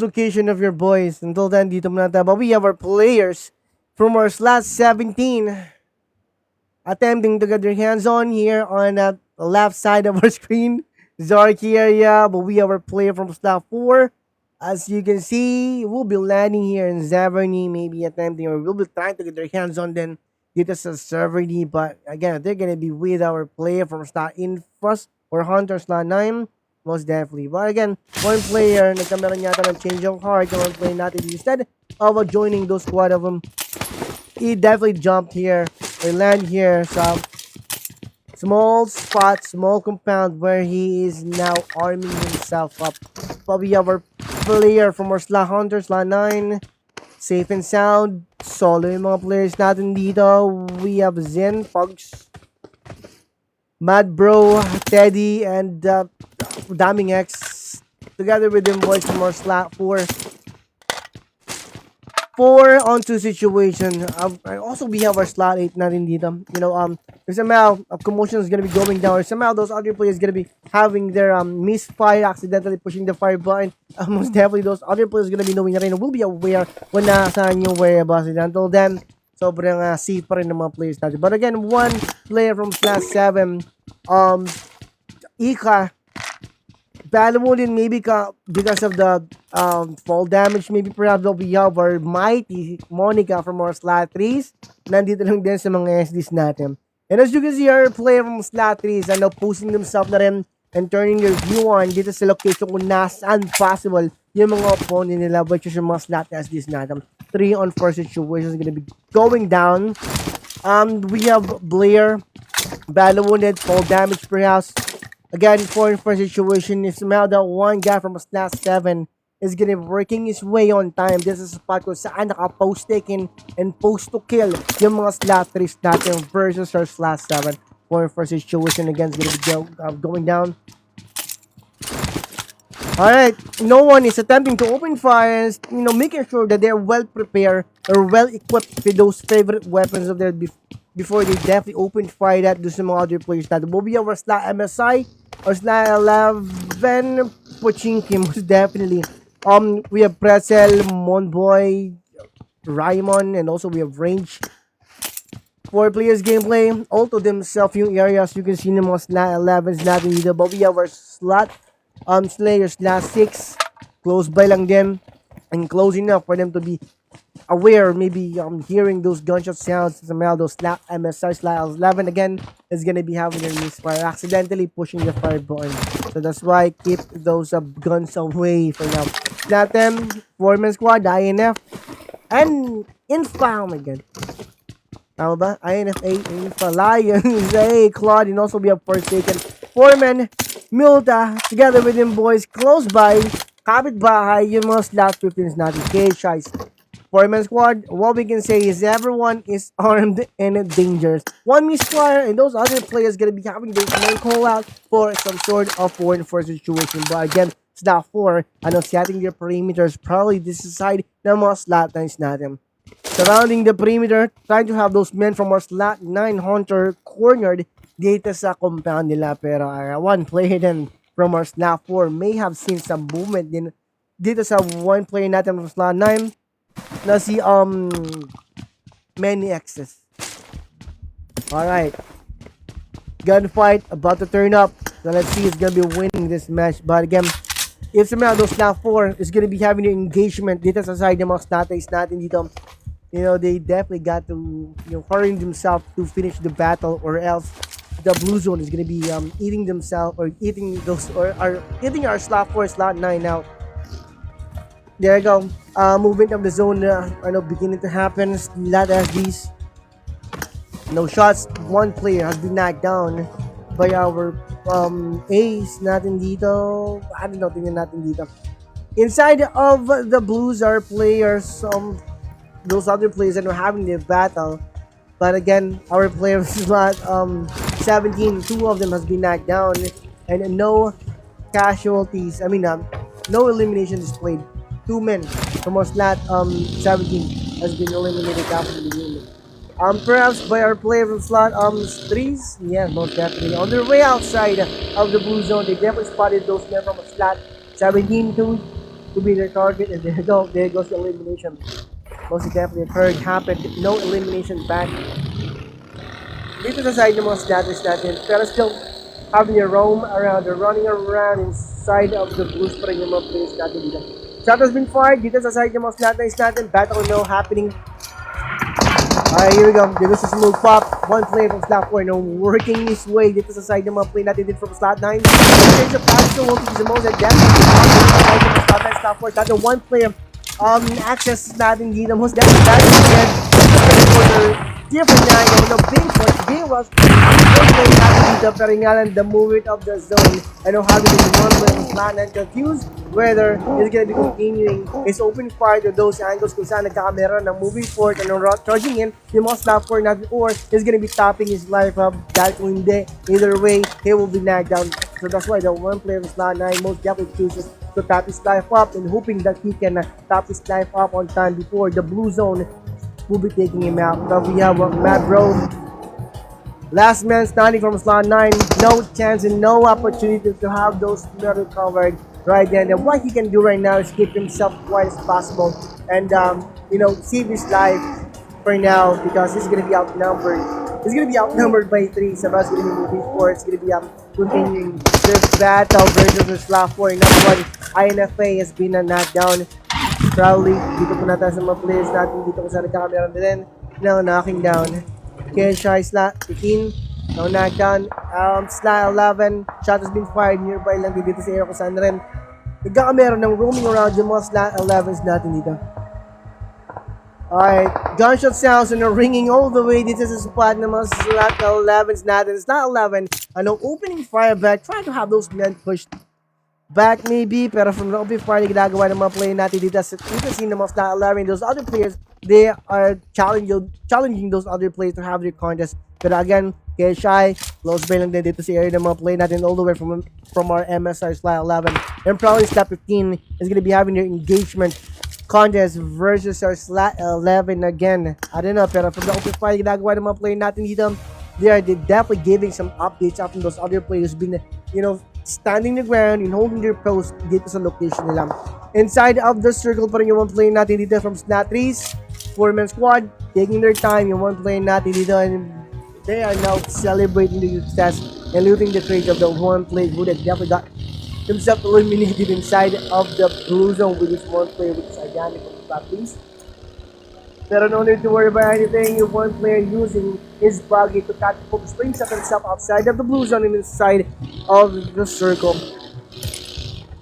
location of your boys. Until then, dito muna tayo. But we have our players from our slot 17 attempting to get their hands on here on the left side of our screen. Zarky area, but we have our player from slot 4. As you can see, we'll be landing here in ZZYPEXX, maybe attempting, or we'll be trying to get their hands on them dito sa ZZYPEXX. But again, they're gonna be with our player from slot in first or Hunter slot 9. Most definitely. But again, one player, nagkameron yata ng change of heart. One player natin instead of joining those squad of them, he definitely jumped here or land here. So, small spot, small compound where he is now arming himself up. But we have our player from our slot Hunter, slot 9. Safe and sound. Solo yung mga players natin dito. We have ZZYPEXX, Mad Bro, Teddy, and Daming X, together with them boys from our slot 4. 4-on-2 situation. Also, we have our slot 8 natin dito. You know, if somehow a commotion is gonna be going down, or somehow those other players gonna be having their misfire, accidentally pushing the fire button, most definitely those other players gonna be knowing na rin, will be aware when nasaan yung whereabouts. Until then, sobrang safe pa rin ng mga players natin. But again, one player from slot 7, Ika, valuable din maybe because of the fall damage, maybe perhaps we have our mighty Monica from our slot 3s. Nandito lang din sa mga SDs natin. And as you can see, our player from slot 3s are now posting themselves na rin and turning your view on dito sa location kung nasaan possible yung mga opponent nila, which is yung mga slot SDs natin. 3-on-4 situation is gonna be going down. We have Blair, battle wounded, fall damage perhaps. Again, 4-on-4 situation is somehow that one guy from slot 7 is gonna be working his way on time. This is a spot kung saan naka-post taken and post to kill yung mga slot 3s natin versus our slot 7. 4-on-4 situation again is gonna be going down. Alright, no one is attempting to open fire, you know, making sure that they're well prepared or well equipped with those favorite weapons of theirs before they definitely open fire that do some other players. That will be our slot MSI or slot 11 Pochinki, most definitely. We have Pretzel, Monboy, Raimon, and also we have Range. 4 players gameplay, all to themselves yung areas you can see ng mga slot 11s natin dito. But we have our slot Slayers last 6, close by lang din and close enough for them to be aware, maybe hearing those gunshot sounds. Somehow those slap MSR slap 11 again is gonna be having their misfire, accidentally pushing the fire button. So that's why keep those guns away for now. Slap them, 4-man squad, INF, and Infam again. Tama ba? INF 8, Infa, Lions, Claude, and also we have Forsaken. 4-man, Milta, together with them boys, close by, kapit-bahay, yung mga slot 15s natin, K-Shice. 4-man squad, what we can say is everyone is armed and dangerous. One misfire, and those other players gonna be having their main call out for some sort of 4-on-4 situation. But again, slot 4, setting their perimeters, probably this side ng mga slot 9s natin. Surrounding the perimeter, trying to have those men from our slot 9 Hunter cornered dito sa compound nila. Pero one player then from our slot 4 may have seen some movement din dito sa one player natin from slot 9. na si many X's. Alright. Gunfight about to turn up. So let's see who's gonna be winning this match. But again, if somehow those Snap 4 is gonna be having an engagement dito sa side ng mga Snates natin dito, you know, they definitely got to, you know, hurry themselves to finish the battle, or else the blue zone is gonna be eating themselves, or eating those, or are eating our slot 4, slot 9 out. There you go. Movement of the zone, beginning to happen. Lot as these. No shots. One player has been knocked down by our ace natin dito. Tingnan natin dito. Inside of the Blues are players, those other players that are having their battle. But again, our players is not 17. Two of them has been knocked down, and no casualties. No elimination displayed. 2 men from our slot 17 has been eliminated after the game. Perhaps by our player from slot 3s, yeah, most definitely. On their way outside of the blue zone, they definitely spotted those men from slot 17 to be their target, and there goes the elimination. Most definitely occurred, happened. No elimination back dito sa side ng mga status natin, pero still having a roam around, or running around inside of the blues pa rin yung mga players natin dito. Shot has been fired dito sa side ng mga Snates natin. Battle now happening. Alright, here we go. Dito sa smoke pop. One player from slot 4 now working his way dito sa side ng mga play natin dito from slot 9. There's a pass to Wolf is the most adept. Slot 9, slot 4. That's one player access natin dito. Most definitely that is again. Different angle. The big push. Big rush. Pero nga lang the movement of the zone. And how to do one player from slot 9 confused whether it's gonna be continuing his open fire to those angles kung saan nagkakamera ng moving forward and charging in yung mga slap 4 natin, or is gonna be topping his life up. Dahil kung hindi, either way, he will be knocked down. So that's why the one player of slot 9 most definitely chooses to top his life up and hoping that he can top his life up on time before the blue zone will be taking him out. So we have Mad Bro. Last man standing from slot 9, no chance and no opportunity to have those metal covered right then. And what he can do right now is keep himself quiet as possible and save his life for now, because he's gonna be outnumbered. He's gonna be outnumbered by 3. Sabah's gonna be moving forward. It's gonna be continuing this battle versus the slot 4. Number 1, INFA has been knocked down. Probably dito po natin sa mga players natin dito kung saan nagkakamera din. Now knocking down. Okay, Shy slot 15. Now knockdown. Slot 11. Shot has been fired nearby lang dito sa area kung saan rin nagkakamera ng roaming around yung mga slot 11s natin dito. Alright, gunshot sounds and ringing all the way dito sa spot ng mga slot 11s natin. Slot 11, opening fire back, trying to have those men pushed back maybe, pero from the open fire na ginagawa ng mga player natin dito sa ng mga slot 11, those other players, they are challenging those other players to have their contest. Pero again, kaya Shy, close by lang din dito sa area ng mga play natin all the way from our MSR slot 11. And probably slot 15 is going to be having their engagement contest versus our slot 11 again. I don't know, pero from the open fire ginagawa ng mga player natin dito, they definitely giving some updates after those other players been, standing the ground and holding their post dito sa location nila. Inside of the circle pa rin yung one player natin dito from slot 3s, 4-man squad, taking their time yung one player natin dito, and they are now celebrating the success and looting the trade of the one player who that definitely got himself eliminated inside of the blue zone with this one player, which is Organic from slot 3s. Pero no need to worry about anything. Yung one player using his buggy to catapult himself outside of the blue zone and inside of the circle.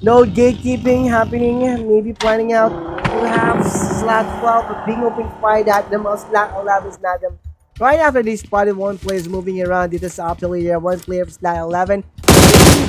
No gatekeeping happening. Maybe planning out to have slot 12 being open wide at them. Slot 11 is not them. Right after they spotted one player moving around dito sa optimal area, one player from slot 11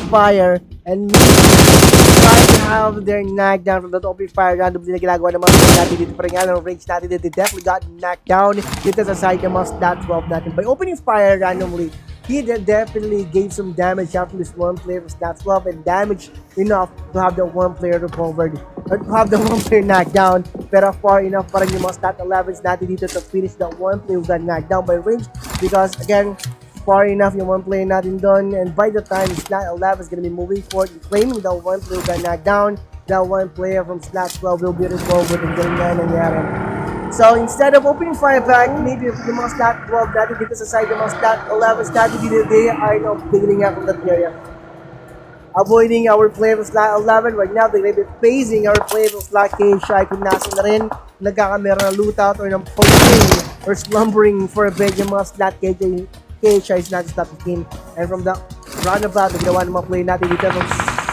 fire and trying to have their knockdown from the open fire. Randomly na ginagawa ng mga player natin dito pa rin nga ng range natin. They definitely got knocked down dito sa side ng mga slot 12 natin. By opening fire randomly, he definitely gave some damage after this one player from slot 12 and damage enough to have the one player recovered, or to have the one player knocked down. Pero far enough pa rin yung mga slot 11s natin dito to finish the one player who got knocked down by range, because again, far enough yung one player natin doon, and by the time slot 11 is gonna be moving forward, claiming the one player who got knocked down, that one player from slot 12 will be revolved and galing na nangyari. So instead of opening fire back, maybe yung mga slot 12 natin dito sa side ng mga slot 11 strategy, they are now bailing out from that area. Avoiding our player from slot 11. Right now, they're going to be facing our player from slot KSI kung nasa na rin nagkakamera ng lootout or ng posting or slumbering for a bit yung mga slot KSI is not slot 15. And from the roundabout, ginawa ng mga player natin dito from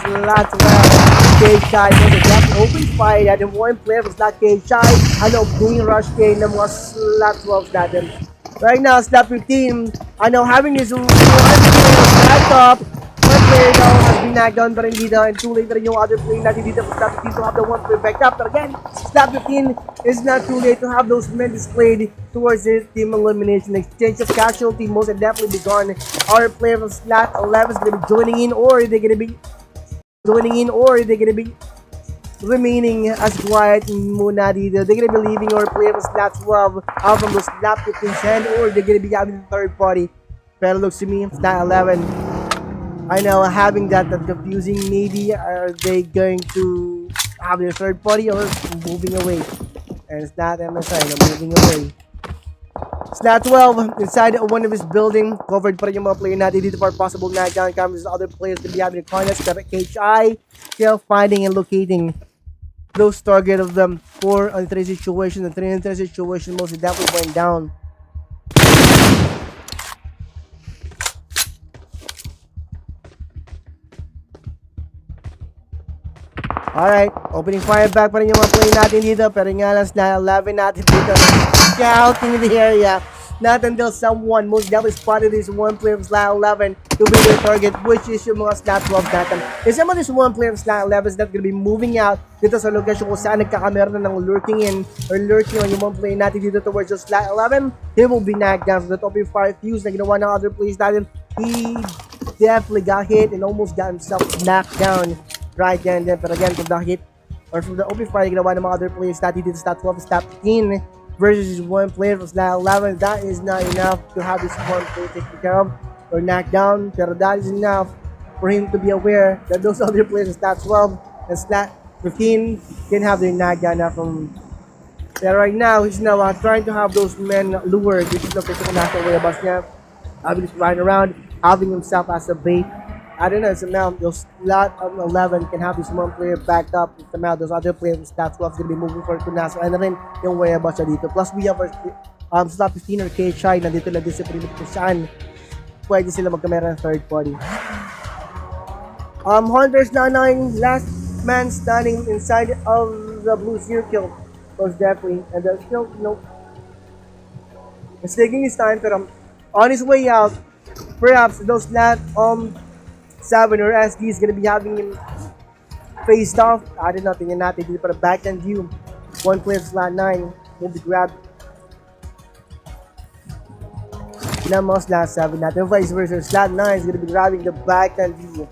slot 12. KSI was a drop open fire at yung one player from slot KSI being rush kayo ng mga slot 12 natin. Right now, slot 15, having this one player back up. One player now has been knocked down pa rin dito and too late na rin yung other player natin dito for slot 15 to have the one player back up. But again, slot 15 is not too late to have those men displayed towards this team elimination. Exchange of casualty most definitely be gone. Our player from slot 11 is going to be joining in, or they're going to be remaining as quiet muna dito. They're going to be leaving our player from slot 12 out from the slot 15's hand, or they're going to be having the third party. Pero looks to me, slot 11, I know, having that confusing. Maybe are they going to have their third party or moving away? And it's not MSI, moving away. Slot 12 inside one of his building. Covered pa rin yung mga player natin dito for possible knockdown. Cameras other players to be having a contest. Pero KHI still finding and locating those target of them for a 3 situation. The 3 situation most definitely went down. Alright, opening fire back pa rin yung mga play natin dito. Pero nga lang, slot 11 natin dito. Scouting the area. Not until someone most definitely spotted this one player from slot 11 to be their target, which is yung mga slot 12 natin. And some of this one player from slot 11 is not gonna be moving out dito sa location kung saan nagkakamera na ng lurking in or lurking on yung mga play natin dito towards the slot 11. He will be knocked down from the opening fire fuse na ginawa ng other plays natin. He definitely got hit and almost got himself knocked down right then. But again, from the hit or from the open fire ginawa ng mga other players natin dito sa slot 12, slot 15 versus one player from slot 11, that is not enough to have this one player taken care of or knocked down. Pero that is enough for him to be aware that those other players in slot 12 and slot 15 can have their knockdown now from. Pero right now, he's now trying to have those men lured. This is the person who nasa 𝗚𝗎𝗧𝗥𝗡𝗘𝗧 niya, having this running around, having himself as a bait. I don't know, somehow those slot 11 can have this one player backed up. Somehow those other players in slot 12 is going to be moving for Tunaso. And rin yung 𝗚𝗎𝗧𝗥𝗡𝗧 dito. Plus we have our slot 15 or KHI nandito na discipline kung saan pwede sila magkamera ng third party. Hunters na 9, last man standing inside of the blue circle. Most definitely. And there's still he's taking his time, but on his way out, perhaps those slot 7 or SD is gonna be having him faced off. I don't know, tingnan natin dito para backhand view. One player slot 9 will be grabbed na mga slot 7 natin. Vice versa, slot 9 is gonna be grabbing the backhand view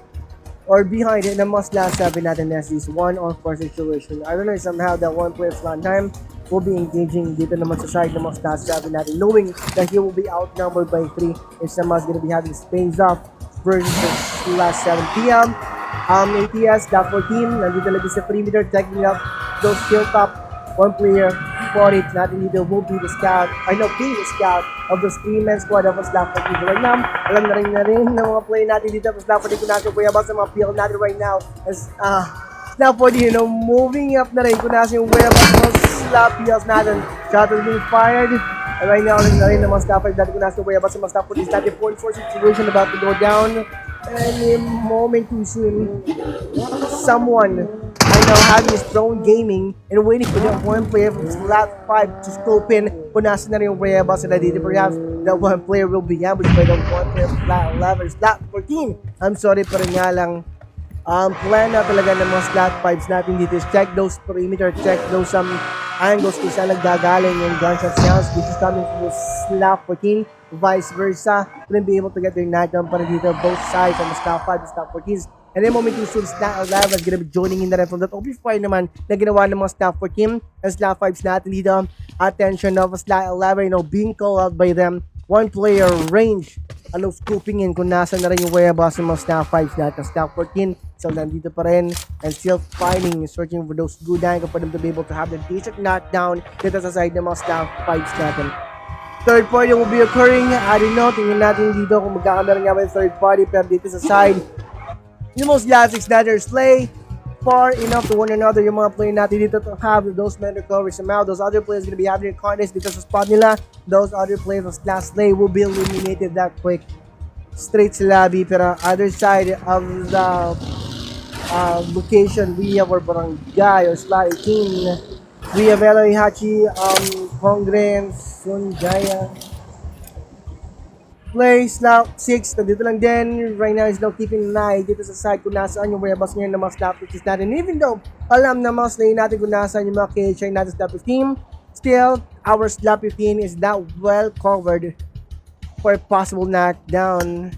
or behind it na mga slot 7 natin as this 1-on-4 situation. I don't know, somehow that one player slot 9 will be engaging dito naman sa side ng mga slot 7 natin, knowing that he will be outnumbered by 3 and somehow is gonna be having space off versus the last 7 PM. ATS, that 14, nandito lagi sa perimeter, checking out those hilltop. One player for it, natin dito will be the scout, being the scout of the 3-man squad of slot 14. Right now, alam na rin ng mga play natin dito sa slot 14 kung nasa kuya ba sa mga field natin right now. As slot 14, moving up na rin kung nasa yung kuya ba sa mga slot fields natin. Shot is being fired. And right now, alam na rin ng mga slot 5 natin kung nasa kuya ba sa mga slot 14 natin. 4-4 situation about to go down. Any moment too soon, someone having his drone gaming and waiting for the one player from slot 5 to scope in kung nasa na rin yung 𝗚𝗎𝗧𝗥𝗡𝗘𝗧 sila dito. Perhaps the one player will be ambushed by the one player from slot 11, slot 14. I'm sorry, pero nga lang, plan na talaga ng mga slot 5s natin dito is check those perimeter, check those angles kung saan nagdagaling yung gunshot sounds, which is coming from the slot 14. Vice versa, couldn't be able to get their knockdown para dito, both sides on the slot 5 and slot 14s. And then moment soon, slot 11 is gonna be joining in na rin from that open fire naman na ginawa ng mga slot 14 and slot 5s natin dito. Attention of slot 11, being called out by them. One player range, scooping in kung nasa na rin yung 𝗚𝗎𝗧𝗥𝗡𝗧 ng mga slot 5s natin. Slot 14 still nandito pa rin and still fighting, searching for those good angles for them to be able to have the decent knockdown dito sa side ng mga staff fights natin. Third party will be occurring. I don't know, tingnan natin dito kung magkakameron nga may third party, pero dito sa side yung most last snatchers play far enough to one another yung mga player natin dito to have those men recovery somehow. Those other players gonna be having a contest dito sa spot nila. Those other players of last play will be eliminated that quick. Straight sa lobby, pero other side of the location, we have our barangay or slot 18. We have 𝗙𝗚𝗓𝗙𝗂, 𝗙𝗓𝗓𝗔𝗡𝗧 play slot 6, nandito lang din. Right now is now keeping an eye dito sa side kung nasaan yung whereabouts ngayon ng mga slot 15 natin. Even though alam na mga slay natin kung nasaan yung mga KHI natin slot 15, still our slot 15 is not well covered for a possible knockdown.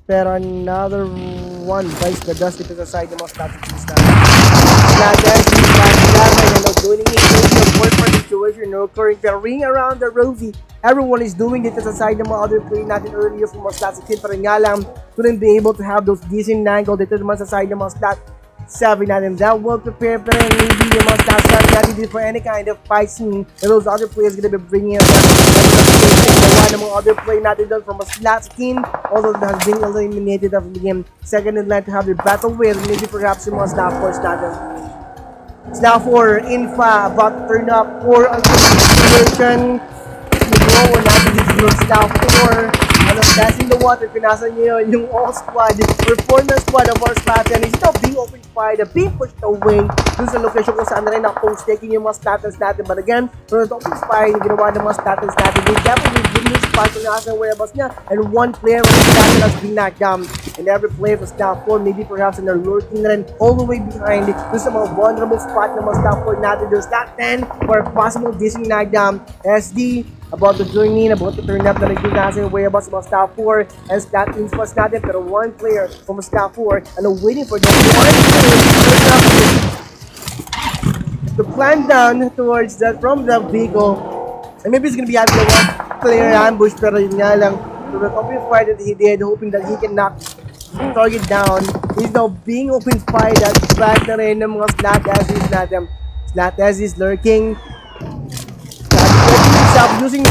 Pero another one bites the dust dito sa side ng mga slot 15 natin. Doing it in a boyfriend situation, no occurring, pero ring around the rosy. Everyone is doing it sa side ng mga other play natin earlier from mga slot 16, pero nga lang couldn't be able to have those decent angle dito naman sa side ng mga slot 7 natin. That will prepare, pero maybe yung mga slot 7 natin for any kind of fight scene, and those other players gonna be bringing up the mga other play natin doon from a slot 16, although that has been eliminated of the game. Second in line to have their battle with, maybe perhaps yung mga slot 4 natin. Slot 4, Infa, about to turn up for a situation. Nag-roll natin dito yung slot 4. Testing the water, pinasa niyo yung all squad, performance squad of our slot, and it's still being open fight, being pushed away dun sa location kung saan na rin post taking yung mga status natin. But again, for the open fight, yung ginawa ng mga status natin, they definitely bring this spot kung nasa whereabouts niya, and one player of the status has been knocked down. And every player for slot 4, maybe perhaps in the lurking na rin all the way behind dun sa mga vulnerable spot ng mga slot 4 natin. There's slot 10 for a possible decent knockdown. SD about to join in, about to turn up na naging nasa yung whereabouts mga slot 4 and slot infos natin, pero one player from slot 4 and waiting for the one player to plan down towards that from the vehicle, and maybe it's gonna be having the one player ambush, pero yun nga lang, to the open fight that he did, hoping that he can knock target down. He's now being open fight at back na rin ng mga slot Aziz natin. Slot Aziz lurking, using the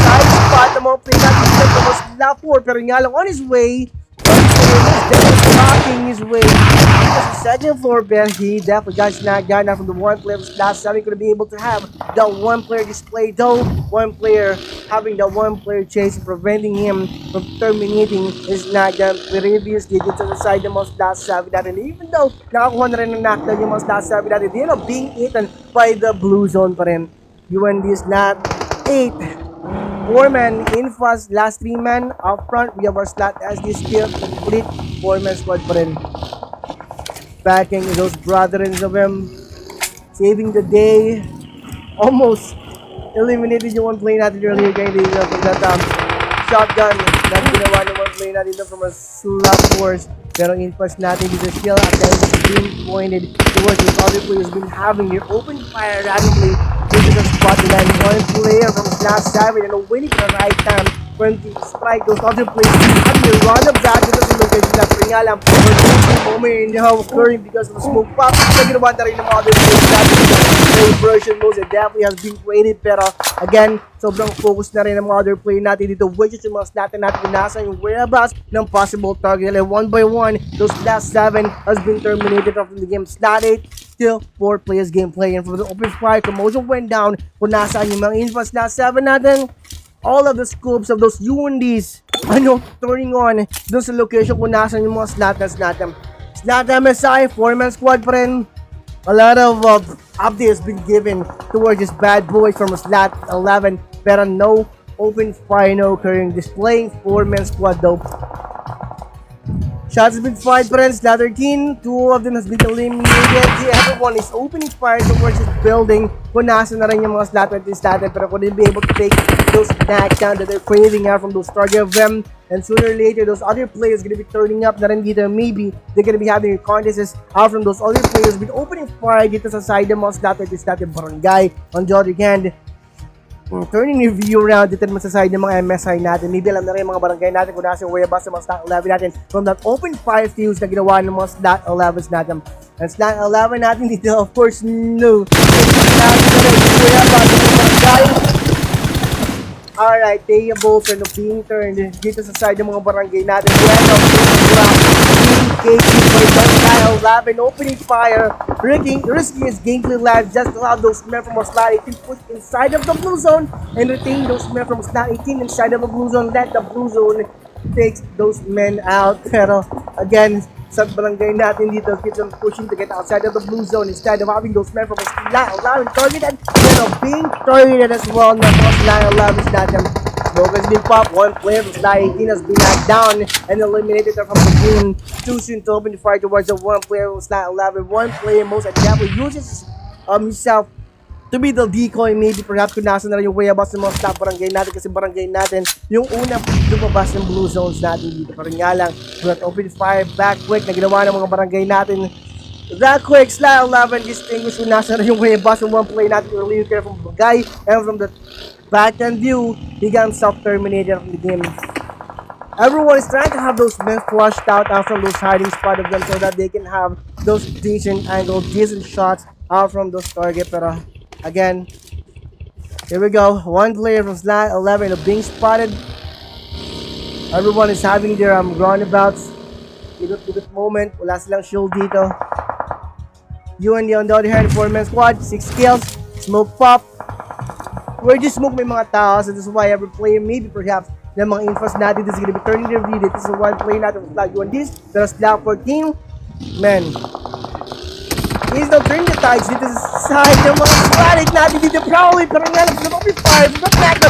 side spot ng mga play natin sa slot 4, pero nga lang on his way, blocking his way to the second floor, but he definitely got snagged down now from the one player of slot 7. Couldn't be able to have that one player display, though one player having that one player chase, preventing him from terminating his knockdown previously dito sa side ng mga slot 7 natin. Even though nakakuha na rin ng knockdown yung mga slot 7 natin, they end up being eaten by the blue zone pa rin. UND is not 8. 4-man in fast, last 3-man up front. We have our slot as this still complete 4-man squad pa rin. Backing those brothers of him, saving the day. Almost eliminated yung one play natin earlier kayo dito from that shotgun na ginawa ng one play natin dito from a slot force. Pero in fast natin dito still at that is being pointed towards those other players been having their open fire randomly into the spot to land one player from slot 7 and waiting for the right time when to strike those other players having a run of that dito sa location na nga lang for the moment in the how occurring because of the smoke pop na ginawa na rin ng mga other players natin. The version moves that definitely has been created, pero again, sobrang focus na rin ng mga other player natin dito, which is yung mga slot natin kung nasa yung whereabouts ng possible target. And one by one, those last 7 has been terminated from the game. Slot 8, still 4 players gameplay. And from the open fire, commotion went down kung nasaan yung mga info slot 7 natin. All of the scopes of those UNDs, turning on doon sa location kung nasaan yung mga slot natin. Slot MSI, 4-man squad pa rin. A lot of updates been given towards this bad boy from a slot 11, pero no open fire, no occurring, displaying 4-man squad though. Shots have been fired, friends. Slot 13, 2 of them has been eliminated. Everyone is opening fire towards this building. Kung nasa na rin yung mga slot 20 natin, pero couldn't be able to take those knockdown that they're craving out from those target of them. And sooner or later, those other players gonna be turning up na rin dito. Maybe they're gonna be having contests out from those other players with opening fire dito sa side ng mga slot 20 natin. Barangay, on the other hand, turning review round dito naman sa side ng mga MSI natin. Maybe alam na rin mga barangay natin kung nasa yung whereabouts ng mga slot 11 natin from that open fire fuse na ginawa ng mga slot 11s natin. And slot 11 natin dito, of course, no. Alright, Tayable for being turned dito sa side ng mga barangay natin. KK opening fire, risking his gameplay lives just to have those men from slot 18 put inside of the blue zone and retain those men from slot 18 inside of the blue zone. Let the blue zone takes those men out. Pero again, sa barangay natin dito, keeps on pushing to get outside of the blue zone instead of having those men from slot 11 targeted, being targeted as well. Not slot 11 is not them. BOAZ being popped. One player from slot 18 has been knocked down and eliminated from the game. Too soon to open the fire towards the one player from slot 11. One player most adaptable uses himself to be the decoy, maybe perhaps kung nasa na rin yung whereabouts ng mga slot barangay natin, kasi barangay natin yung unang lumabas ng blue zones natin dito. Pero nga lang, but open fire back quick na ginawa ng mga barangay natin. That quick, slot 11 distinguished kung nasa na rin yung whereabouts ng one play natin earlier care from the guy, and from the back end view, he got himself terminated from the game. Everyone is trying to have those men flushed out from those hiding spot of them so that they can have those decent angle, decent shots out from those target. Pero again, here we go. One player from slot 11 being spotted. Everyone is having their roundabouts. Ligot moment. Wala silang shield dito. UND on the other hand, 4-man squad, 6 kills, smoke pop. Where the smoke may mga tao, so this is why every player, maybe perhaps, ng mga infos natin, this is gonna be turning their view. This is one play natin with slot UND. Pero slot 14, man. He's now turning the tides dito sa side ng mga static natin dito. Probably, pero nga lang, open fire, not back na,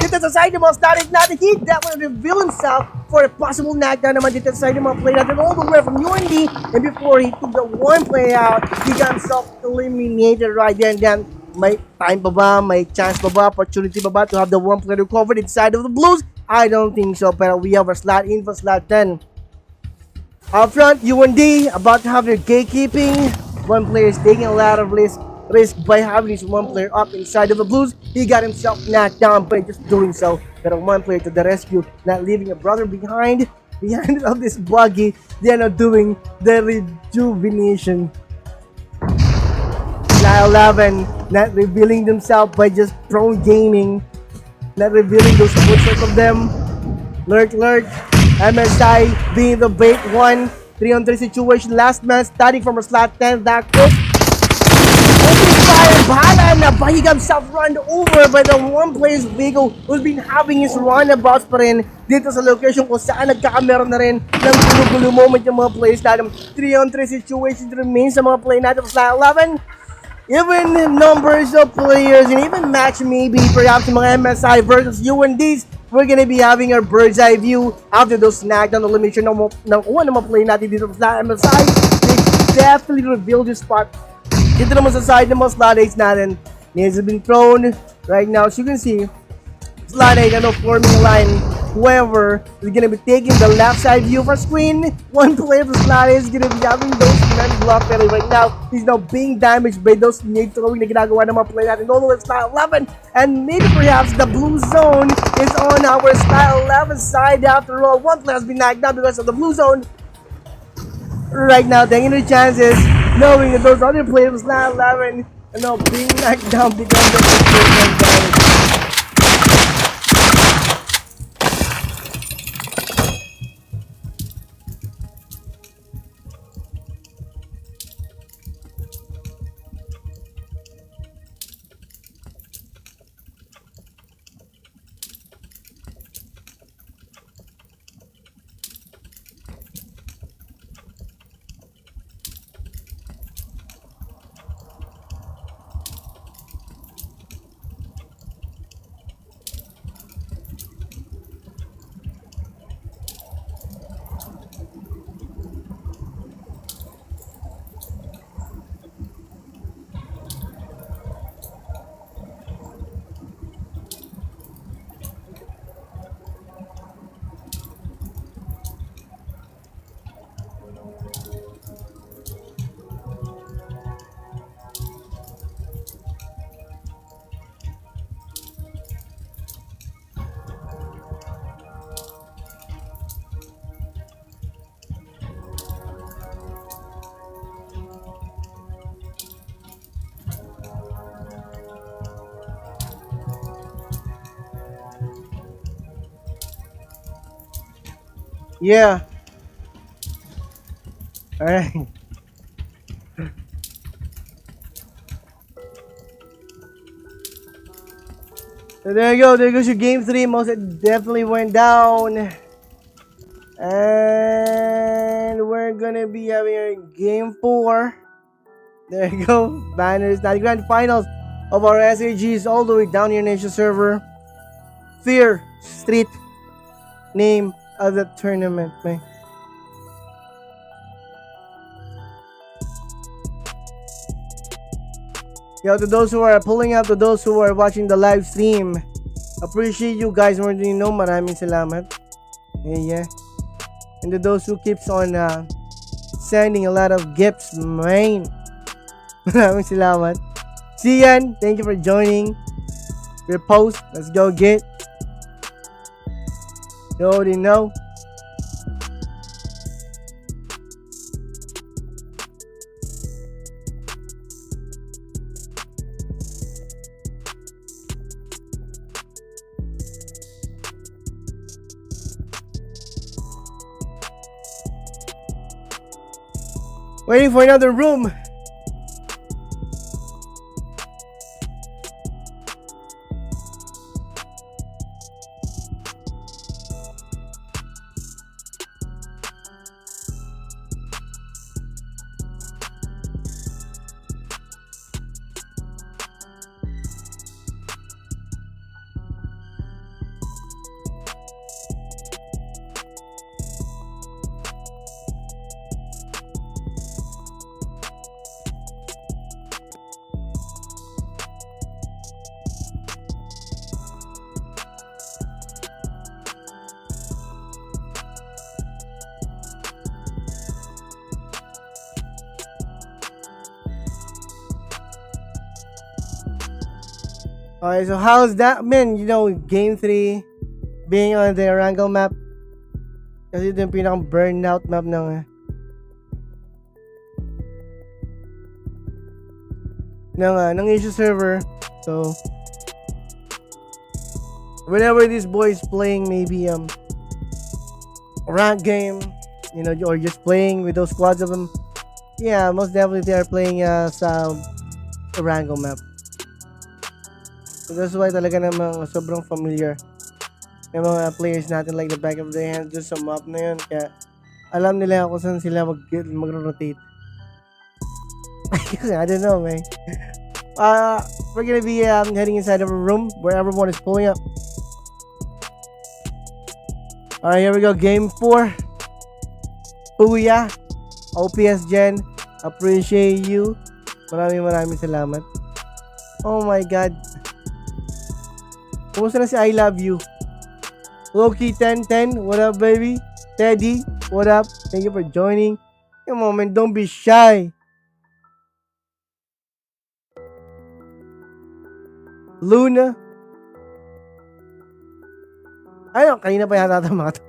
dito sa side ng mga static natin. He definitely revealed himself for a possible knockdown naman dito sa side ng mga play natin all the way from UND. And before he took the one play out, he got himself eliminated right there and then. May time pa ba? May chance pa ba? Opportunity pa ba to have the one player recovered inside of the Blues? I don't think so, pero we have our slot in for slot 10. Up front, UND about to have their gatekeeping. One player is taking a lot of risk by having his one player up inside of the Blues. He got himself knocked down by just doing so. But one player to the rescue, not leaving a brother behind of this buggy. They are not doing the rejuvenation. Slot 11 not revealing themselves by just prone gaming, not revealing those footsteps of them. Lurk. MSI being the bait 1, 3-on-3 situation. Last man starting from a slot 10. That quick. Open fire. Bahala na. But he got himself run over by the one player's vehicle who's been having his runabouts pa rin dito sa location kung saan nagkakameron na rin ng gulo-gulo moment yung mga players natin. 3-on-3 situation remains sa mga play natin sa slot 11. Even numbers of players and even match maybe perhaps mga MSI versus UNDs, we're gonna be having our bird's eye view after those knockdown elimination ng one ng mga play natin dito sa MSI. They definitely revealed this spot. Dito naman sa side ng mga slot 8 natin. Nails have been thrown. Right now, as you can see, slot 8 forming a line. Whoever is gonna be taking the left side view for screen. One player from slot 8 is gonna be having those men blocked right now. He's now being damaged by those nade throwing na ginagawa ng mga play natin all the way slot 11. And maybe perhaps the blue zone is on our slot 11 side after all. One player has been knocked down because of the blue zone. Right now, taking the chances, knowing that those other players from slot 11 are now being knocked down because of the blue zone damage. Yeah. All right. So there you go. There goes your game three. Most definitely went down. And we're gonna be having a game four. There you go. Banners. Now the grand finals of our SAGs all the way down your nation server. Fear Street name of the tournament, man. Yo, to those who are pulling up, to those who are watching the live stream, appreciate you guys more than you know. Maraming salamat. Yeah. And to those who keeps on sending a lot of gifts, man. Maraming salamat. Sian, thank you for joining. Repost, let's go get. You already know. Waiting for another room. Alright, so how's that been? You know, game 3 being on the Erangel map. Kasi ito yung pinakang burnout map ng Asia server. So whenever this boy is playing maybe a rank game, you know, or just playing with those squads of them, yeah, most definitely they are playing sa Erangel map. So that's why talaga namang sobrang familiar yung mga players natin like the back of their hand just sa map na yun. Kaya alam nila kung saan sila mag-rotate. I don't know, man. We're gonna be heading inside of a room where everyone is pulling up. Alright, here we go. Game 4. Puya. OPS Gen. Appreciate you. Maraming salamat. Oh my God. Kumusta na si I Love You? Loki 1010, what up, baby? Teddy, what up? Thank you for joining. Come on, man, don't be shy. Luna. Ayun, kanina pa yata ito mga to.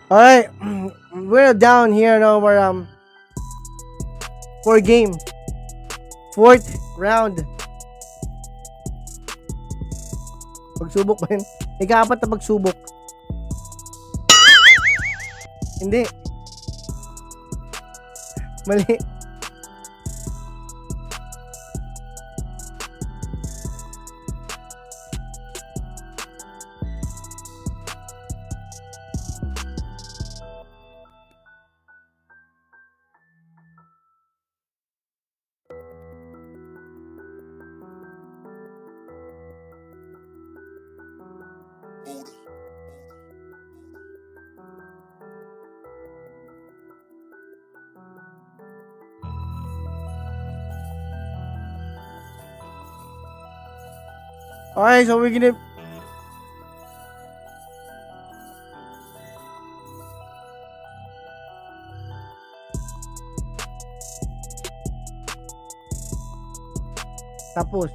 All right, we're down here now. We're for game, fourth round. Pagsubok ba yun? Ika-4 na pagsubok. Hindi. Mali. Alright, so we're gonna... Tapos.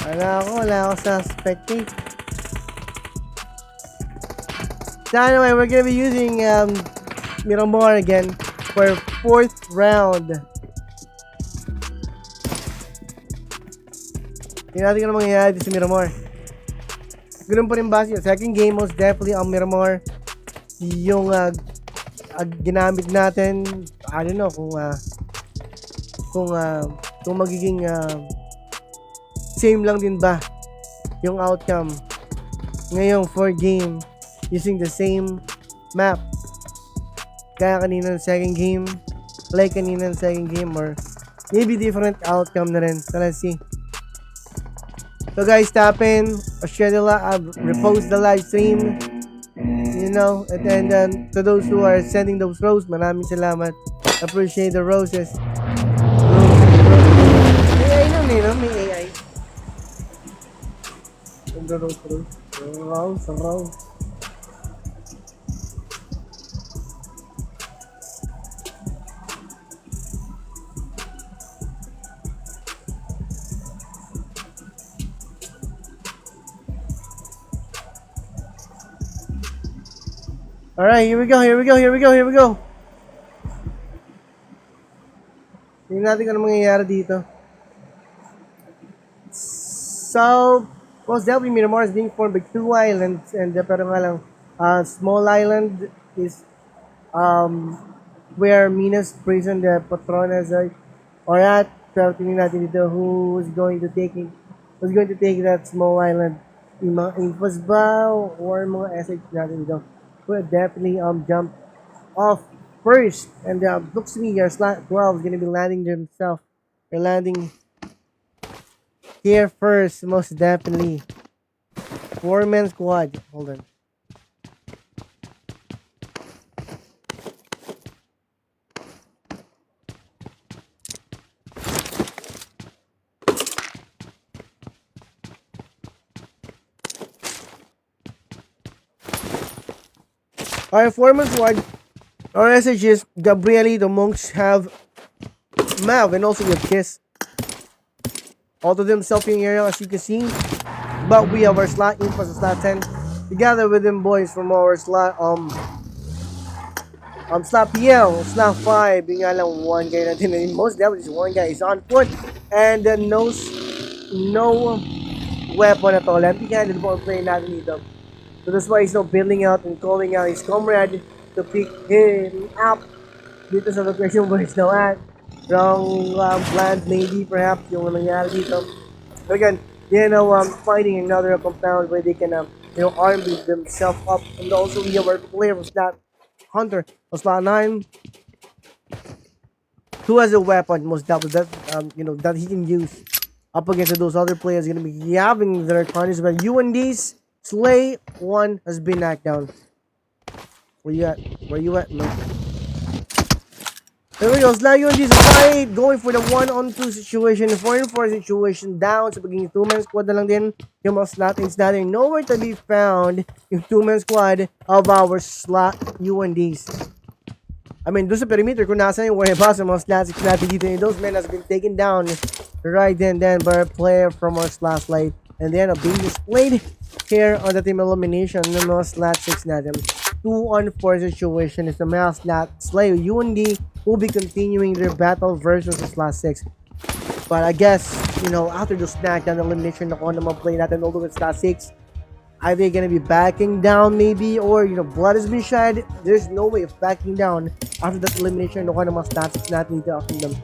Wala ako sa spectate. So anyway, we're gonna be using Miramar again for fourth round. Tingnan natin kung ano mangyayari dito sa Miramar. Ganun pa rin ba siya? Second game, most definitely ang Miramar yung ginamit natin. I don't know kung magiging same lang din ba yung outcome ngayong 4 game using the same map kaya kanina ng second game, like kanina ng second game, or maybe different outcome na rin. So let's see. So guys, tap in, share the repost the live stream, you know, and then to those who are sending those roses, maraming salamat. Appreciate the roses. May AI lang no? May AI. Rose. Alright, here we go. Tingnan natin kung ano mangyayari dito. So, most definitely Miramar is being formed by 2 islands, and pero nga lang, small island is where Minas prison the Patronas are at. Pero tingnan natin dito who's going to take that small island. Yung mga infos ba or mga SH natin dito. Will definitely jump off first, and looks to me your slot 12 is gonna be landing themselves. They're landing here first, most definitely. 4-man squad. Hold on. Our 4-man squad, our SHs, Gabrieli, the monks have Mav, and also with Kiss. All of them selfing area, as you can see. But we have our slot in for the slot 10. Together with them boys from our slot slot PL, slot 5. Yung nga lang one guy natin. Most definitely one guy is on foot and knows no weapon at all. Empty-handed ball play natin dito. So that's why he's now building out and calling out his comrade to pick him up dito sa location where he's now at. Wrong planned maybe perhaps yung nangyari dito. But again, they are now finding another compound where they can arm themselves up. And also we have our player from slot Hunter, slot 9. who has a weapon most double that that he can use up against those other players. Gonna be having their punishment. UND's Slay one has been knocked down. Where you at? Where you at? No. There we go. Slay UND's fight going for the 1-on-2 situation, 4-on-4 situation down. So pagiging 2-man squad na lang din yung mga slot-ins natin. Nowhere to be found yung 2-man squad of our slot UND's. I mean, doon sa perimeter, kung nasa yung 𝗚𝗎𝗡𝗧𝗥𝗡𝗘𝗧 natin dito, and those men has been taken down right then by a player from our slot slate. And then being displayed here on the team elimination ng mga slot 6 natin. 2-on-4 situation is the male slot slay. UND will be continuing their battle versus the slot 6. But I guess, after the SmackDown elimination, nakuha naman play natin although with slot 6, are they gonna be backing down maybe? Or, blood has been shed. There's no way of backing down after that elimination. Nakuha naman slot 6 natin dito after them.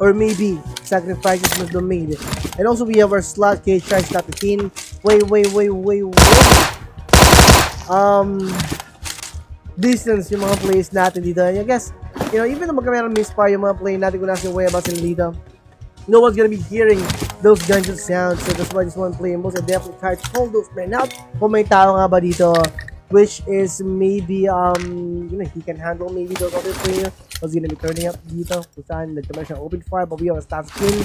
Or maybe sacrifices must be made. And also we have our slot cage tries slot 15. Wait. Distance yung mga plays natin dito. I guess, even though magkameron misfire yung mga play natin kung nasa yung 𝗚𝗎𝗡𝗔𝗡𝗧 dito, no one's gonna be hearing those gunshot sounds. So that's why this one play most I definitely try to call those men out. Kung may tao nga ba dito, which is maybe he can handle maybe those other players. Was gonna be turning up dito kung saan nagkameron siyang open fire, but we have a staff skin.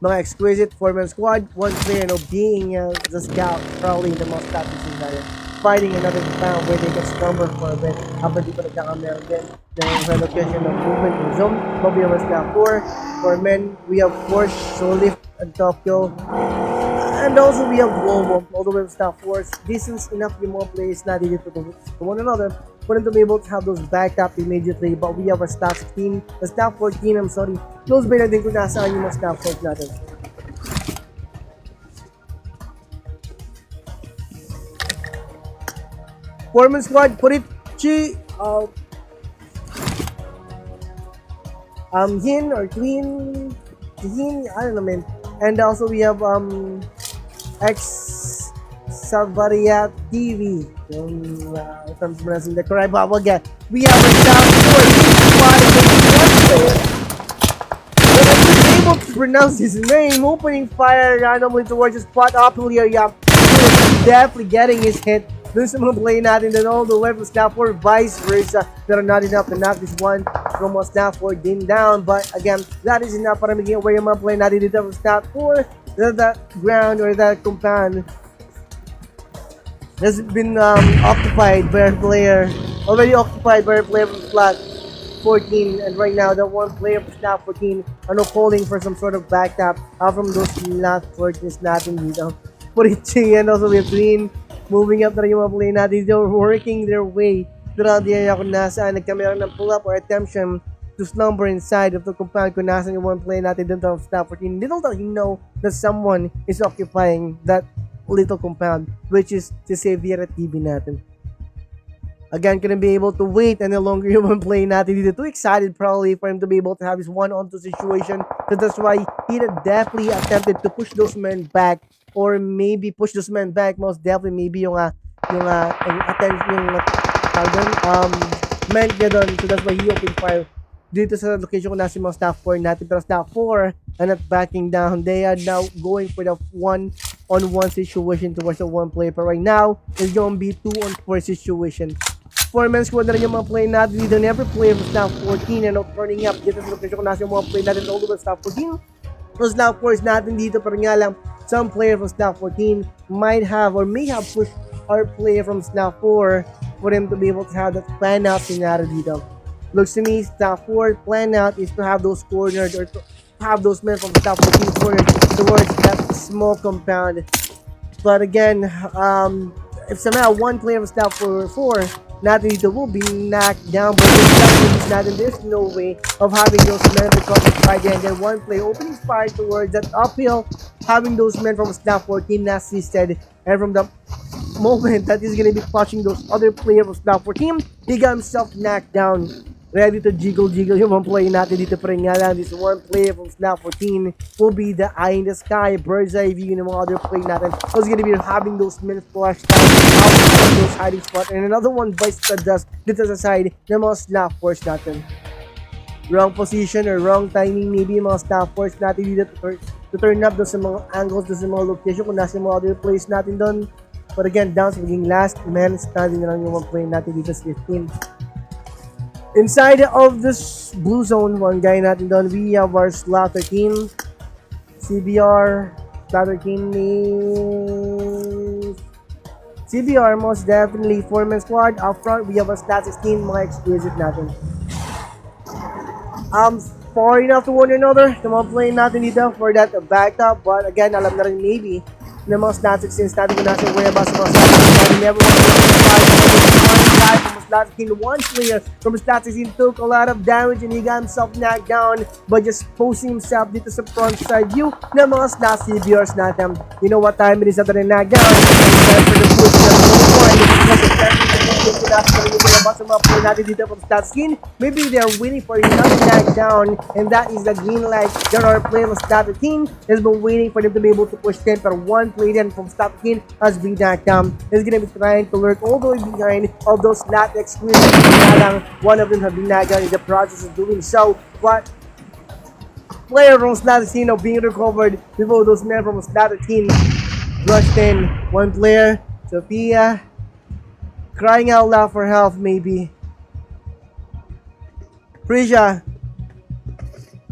Mga exquisite 4-man squad, one player being the scout, probably the most top natin. Fighting another round where they get stronger for a bit. Habang di pa nagkakameron din ng relocation ng movement in zone. But we have a staff 4. For men, we have Force, Lift, and Tokyo. And also we have Global. Although we have staff 4, distance enough yung mga players natin dito to one another for them to be able to have those back up immediately. But we have our staff 16, the staff 14, close by na din kung nasaan yung mga staff 4 natin. Foreman squad, Hin or Twin, I don't know, man. And also we have XAVIERA TV. If I'm pronouncing that correct, but again, we have a down squad but I was able to pronounce his name, opening fire randomly towards the spot up here. Definitely getting his hit. Dun sa mga play natin din all the way from snap 4, vice versa. Pero not enough to knock this one from snap 4 din down. But again, that is enough para maging aware yung mga play natin dito from snap 4. That ground or that compound has been occupied by a player. Already occupied by a player from slot 14. And right now, that one player from snap 14 calling for some sort of back tap from those last 14 natin dito. Purichi and also we have Green. Moving up na rin yung mga play natin. They're working their way throughout the area kung nasaan. Nagkameron ng pull-up or attemption to slumber inside of the compound kung nasaan yung mga play natin dun sa staff 14. Little does he know that someone is occupying that little compound, which is si XAVIERA TV natin. Again, couldn't be able to wait any longer yung mga play natin dito. Too excited probably for him to be able to have his 1-on-2 situation. So that's why he definitely attempted to push those men back. Or maybe push those men back, most definitely maybe yung attention yung meant niya doon. So that's why he opened fire dito sa location kung nasa yung mga staff 4 natin. Pero staff 4 are not backing down. They are now going for the 1-on-1 situation towards the one player. But right now, it's going to be 2-on-4 situation. 4-man squad na rin yung mga play natin dito. Never play with staff 14 and turning up dito sa location kung nasa yung mga play natin all over staff 14. So staff 4 is natin dito, pero nga lang some player from staff 14 might have or may have pushed our player from staff 4 for him to be able to have that plan out scenario dito. Looks to me, staff 4 plan out is to have those cornered or to have those men from staff 14 cornered towards that small compound. But again, if somehow one player from staff 4 natin dito will be knocked down by this natin, there's no way of having those men because of fire and then one player opening fire towards that uphill, having those men from snap 14 assisted, and from the moment that he's gonna be clutching those other players from snap 14, he got himself knocked down. Ready to jiggle yung mga play natin dito, pero nga lang this one player from snap 14 will be the eye in the sky, bird's eye view ng mga other play natin. So he's gonna be having those men flushed out of those hiding spot, and another one bites the dust dito sa side ng mga snap force natin. wrong position or wrong timing maybe yung mga staff force natin dito to turn up doon sa mga angles, doon sa mga location kung nasa mga other plays natin doon. But again, down sa maging last man, standing na lang yung play natin dito sa 15. Inside of this blue zone, one guy natin doon, we have our slot 13. CBR, slot 13 is CBR, most definitely 4-man squad. Up front, we have our slot 16, mga exquisite natin. Far enough to one another, the mga play natin dito for that backup. But again, alam na rin maybe na mga statics since natin kung nasa way about sa mga statics natin. Never want to one guy from a slot 16, one player from a slot 16 took a lot of damage and he got himself knocked down by just posing himself dito sa front side view ng mga slot CBRs natin. You know what time it is after the knockdown? It's time for the push na sa mga play natin dito from slot 16. Maybe they are waiting for another knockdown and that is the green light. There are players from slot 15 has been waiting for them to be able to push 10 but one play then from slot 15 has been knocked down. He's gonna be trying to lurk all the way behind of those slot exquisite. One of them have been knocked down in the process of doing so. But player from slot 16 now being recovered before those men from slot 15 rushed in. One player, Sophia, crying out loud for help maybe. Prisha,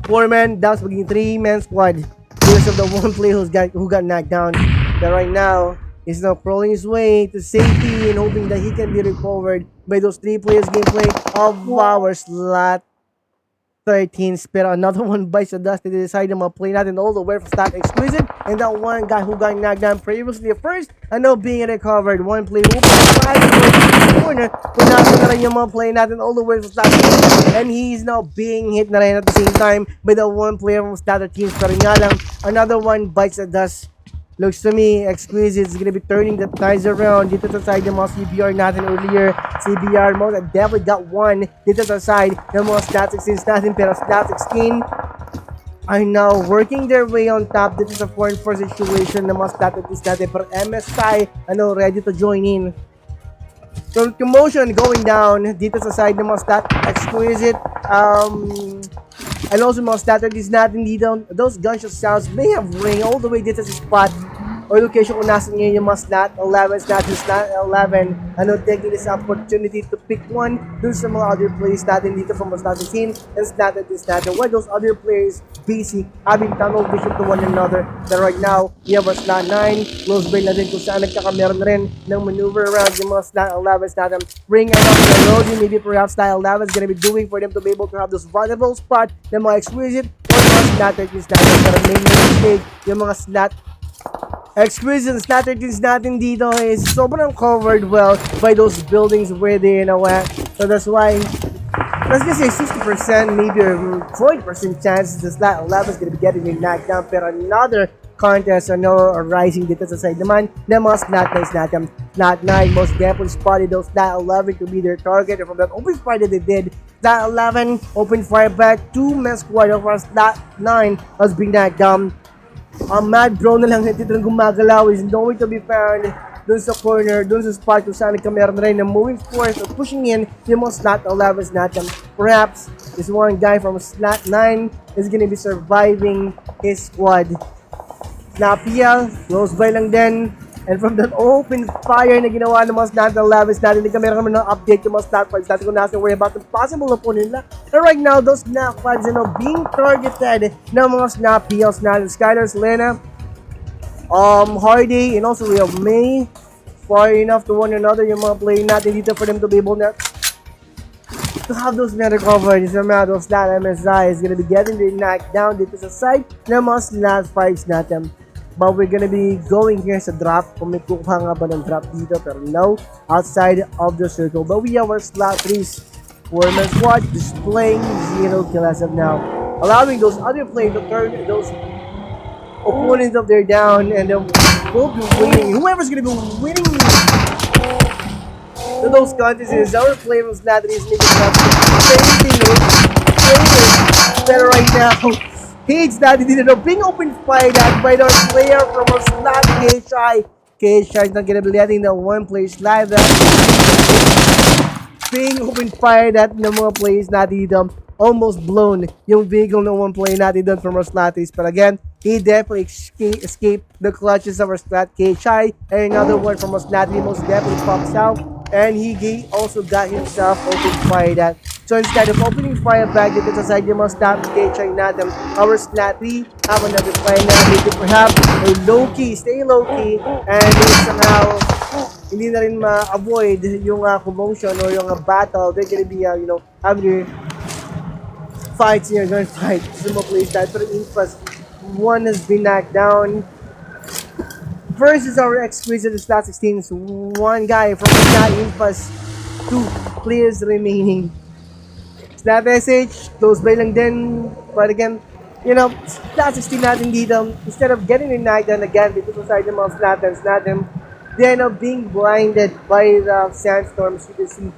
4-man, that's maging 3-man squad because of the one player who got knocked down. But right now, he's now crawling his way to safety and hoping that he can be recovered by those 3 players gameplay of our slot 13. Pero another one bites the dust. They decide to play natin all the way from slot exquisite. And that one guy who got knocked down previously at first, and now being recovered. One play who corner. Kung nasa na rin yung mga play natin all the way from slot 13. And he's now being hit na rin at the same time by the one player from slot 13. Pero nga lang, another one bites the dust. Looks to me, Exquisite is going to be turning the ties around dito sa side ng mga CBR natin earlier. CBR mo, definitely got one dito sa side ng mga stat 16 natin. Pero stat 16 are now working their way on top dito sa 4-4 situation ng mga stat 16 natin. Pero MSI, ready to join in. So, commotion going down dito sa side ng mga stat Exquisite. And also mga strategies natin dito, those gunshot sounds may have ring all the way dito sa spot or location kung nasan ngayon yung mga slot 11 natin, slot 11 taking this opportunity to pick one dun sa mga other players natin dito from slot 15 and slot this natin where those other players busy having tunnel vision to one another. But right now, we have a slot 9 close by na din kung saan nagkakameron rin ng maneuver around yung mga slot 11 natin. Bring around the road, maybe perhaps slot 11 is gonna be doing for them to be able to have those vulnerable spot ng mga exquisite or mga slot 13 natin. Pero may mistake yung mga slot Exquisite and slot 13 natin dito is sobrang covered well by those buildings where they at. So that's why, let's just say 60%, maybe a 40% chance the slot 11 is going to be getting knocked down. Pero another contest arising dito sa side naman ng mga slot 9 natin. Slot 9 most definitely spotted those slot 11 to be their target. And from that open fire that they did, slot 11 open fire back. 2-man squad of our slot 9 has been knocked down. Mad bro na lang dito ng gumagalaw is nowhere to be found dun sa corner, dun sa spot kung saan nagkameron na rin na moving force or pushing in yung mga slot 11s natin. Perhaps this one guy from slot 9 is gonna be surviving his squad. Napia, close by lang din. And from that open fire na ginawa ng mga slot 11s natin, nagkameron naman ng update yung mga slot 5s natin kung nasa worry about the possible opponent nila. And right now, those snap 5s are being targeted ng mga snap PLs natin. Skylar, Selena, Hardy, and also we have May. Far enough to one another yung mga play natin dito for them to be able to have those men recovered. It's a matter of slot MSI is gonna be getting the knocked down dito sa side ng mga slot 5s natin. But we're gonna be going here sa drop. Kung may kukuha nga ba ng drop dito, pero no, outside of the circle. But we have our slot 3s. 4-man squad displaying 0 kills as of now, allowing those other players to turn those opponents of their down, and then we'll be winning. Whoever's gonna be winning to those contests is our player from slot 3 is making up pero right now, Cage natin dito, being open fire that by the player from our slot KHI. KHI is not gonna be letting the one player slide that. being open fired at ng mga plays natin dito. Almost blown yung vehicle ng one play natin doon from our Slatis. But again, he definitely escaped the clutches of our Slat 𝗙𝗘𝗧. And another one from our Slatis most definitely pops out. And he also got himself open fired at. So instead of opening fire back dito sa side yung mga Slat 𝗙𝗘𝗧 natin, our Slatis have another play na maybe perhaps a low-key, stay low-key, and somehow hindi na rin ma-avoid yung commotion or yung battle. They're gonna be, having fights here, gonna fight. Sumo plays that, but one has been knocked down. Versus our exquisite Slat 16, so one guy from that Impas, 2 players remaining. Slat SH, close by lang din. But again, Slat 16 natin dito, instead of getting a knocked down again dito sa side ng mga Slatans natin, they end up being blinded by the sandstorms. You can see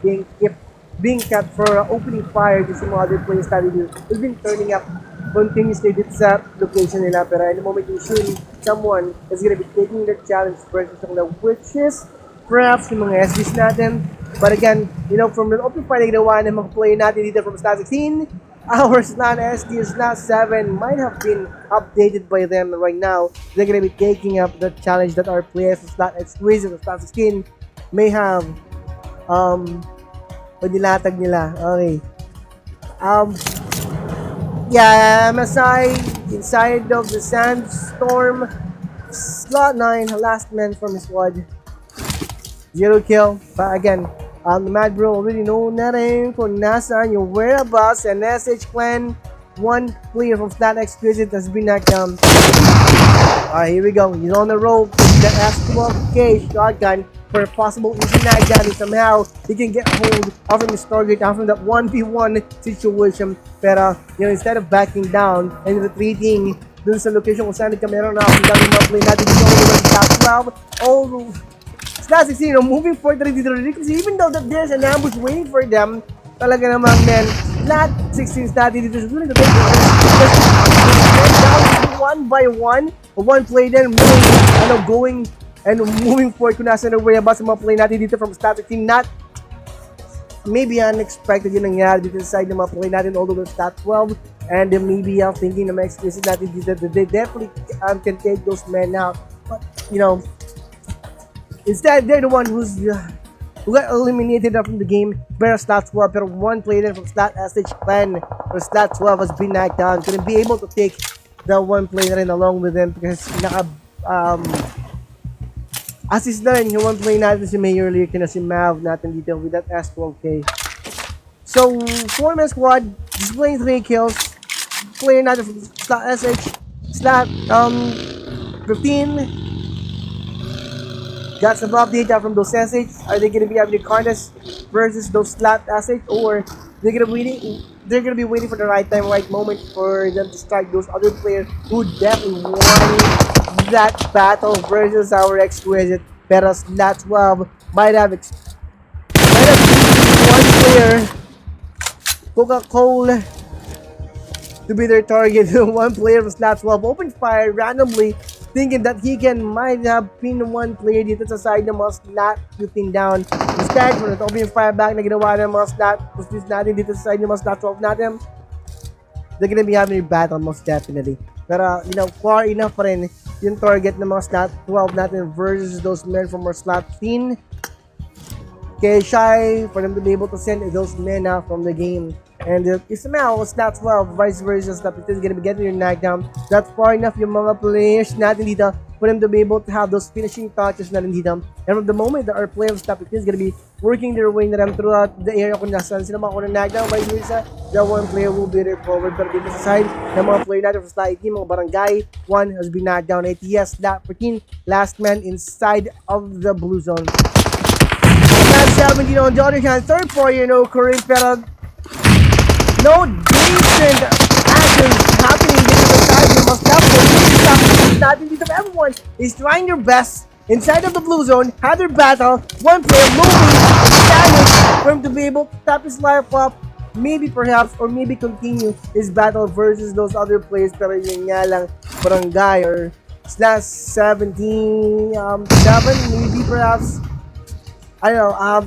being kept for opening fire to some other players that has been turning up continuously dito sa location nila. Pero in the moment you see someone is gonna be taking the challenge versus the which is perhaps yung mga SDs natin. But again, from the open fire na ginawa ng mga player natin dito from Slat 16, our Slat SD, Slat 7 might have been updated by them right now. They're gonna be taking up the challenge that our players of Slat Exquisite of Slat 16 may have panilatag nila. Okay. Yeah, MSI inside of the sandstorm. Slat 9, last man from his squad. 0 kill. But again, the Mad Bro already know na rin kung nasaan yung whereabouts and SH Clan. One player from Slat Exquisite has been knocked down. Alright, here we go. He's on the rope. That S12K shotgun for a possible easy knockdown, and somehow he can get hold of his target after that 1v1 situation. Pero, instead of backing down and retreating dun sa location kung saan nagkamera na ang dami mga play natin dito over the top 12, Slat 16, moving forward dito kasi even though that there's an ambush waiting for them, talaga namang Slat 16 natin dito sa dulo one by one play then going and moving forward kung nasa way about sa mga play natin dito from Slat 16. Not maybe unexpected yung nangyari dito sa side ng mga play natin all over Stat 12, and maybe thinking na mga explicit natin dito that they definitely can take those men out, but instead they're the one who got eliminated from the game by Stat 12. Pero one player from Slat SH Clan or Stat 12 has been knocked down, couldn't be able to take the one player rin along with them because assist na rin yung one play natin si Mayor League na si Mav natin dito with that S12K. So, 4-man squad, displaying 3 kills. Player natin from Slat SH, Slat 15. Got some update from those SH. Are they gonna be having a contest versus those Slat SH, or they're gonna be waiting for the right time, right moment for them to strike those other players who definitely won that battle versus our exquisite. Pero Slat 12 might have one player, 𝗥𝗢𝗢𝗠, to be their target. One player from Slat 12 opened fire randomly, thinking that he might have been one player dito sa side ng mga Slat 15 down. Instead, kung opening fire back na ginawa ng mga Slat natin dito sa side ng mga Slat 12 natin, they're gonna be having a battle most definitely. Pero, far enough pa rin yung target ng mga Slat 12 natin versus those men from our Slat 15. 𝗙𝗘𝗧 for them to be able to send those men out from the game. And somehow, Slat 12, vice versa, Slat 15 is gonna be getting your knockdown. That's far enough yung mga players natin dito for them to be able to have those finishing touches na rin dito. And from the moment that our players Slat 15 is gonna be working their way na rin throughout the area kung nasaan sila makuha ng knockdown, vice versa, the one player will be recovered. Pero dito sa side ng mga player natin from Slat 18, mga barangay, one has been knocked down. ATS, Slat 14, last man inside of the blue zone. Slat 17 on the other hand, third player occurring, pero no decent actions happening dito sa side ng mga Slat 14 natin dito. Everyone is trying their best inside of the blue zone, have their battle, one player moving damage for him to be able to tap his life up, maybe perhaps, or maybe continue his battle versus those other players. Pero yun nga lang, barangay or Slat 17, 7, maybe perhaps, I don't know,